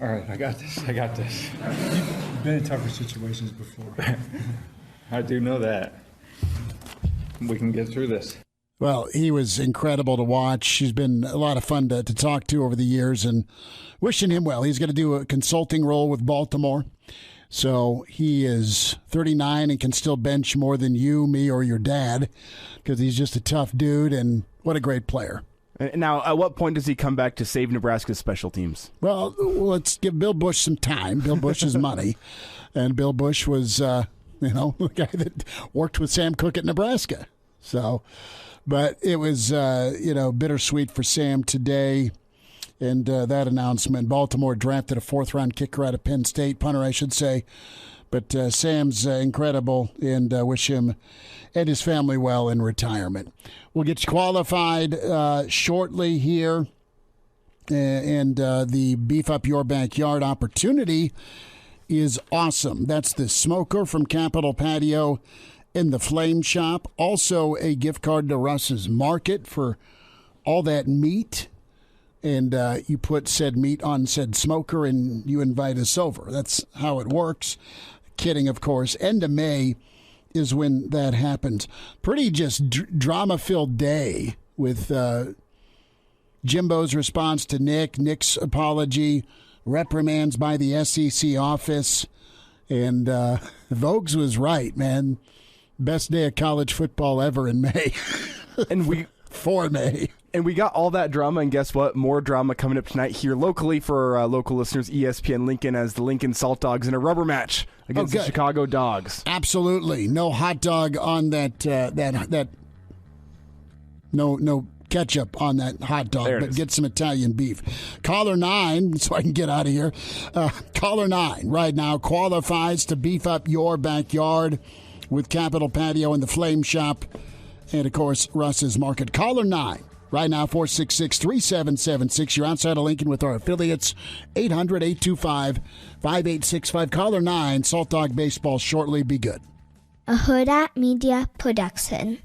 All right, I got this. You've been in tougher situations before. I do know that. We can get through this. Well, he was incredible to watch. He's been a lot of fun to talk to over the years, and wishing him well. He's going to do a consulting role with Baltimore. So he is 39 and can still bench more than you, me, or your dad, because he's just a tough dude, and what a great player. Now, at what point does he come back to save Nebraska's special teams? Well, let's give Bill Bush some time. Bill Bush is money, and Bill Bush was, the guy that worked with Sam Koch at Nebraska. So... But it was, bittersweet for Sam today, and that announcement. Baltimore drafted a 4th-round kicker out of Penn State, punter, I should say. But Sam's incredible, and wish him and his family well in retirement. We'll get you qualified shortly here, and the Beef Up Your Backyard opportunity is awesome. That's the smoker from Capitol Patio in the Flame Shop. Also a gift card to Russ's Market for all that meat. And you put said meat on said smoker and you invite us over. That's how it works. Kidding, of course. End of May is when that happens. Pretty just drama-filled day with Jimbo's response to Nick's apology, reprimands by the SEC office. And Vogues was right, man. Best day of college football ever in May. For May. And we got all that drama, and guess what? More drama coming up tonight here locally for our local listeners, ESPN Lincoln, as the Lincoln Salt Dogs in a rubber match against the Chicago Dogs. Absolutely. No hot dog on that no ketchup on that hot dog, but get some Italian beef. Caller 9, so I can get out of here. Caller 9 right now qualifies to beef up your backyard with Capitol Patio and the Flame Shop, and, of course, Russ's Market. Caller 9 right now, 466-3776. You're outside of Lincoln with our affiliates, 800-825-5865. Caller 9, Salt Dog Baseball shortly. Be good. A Hurrdat Media Production.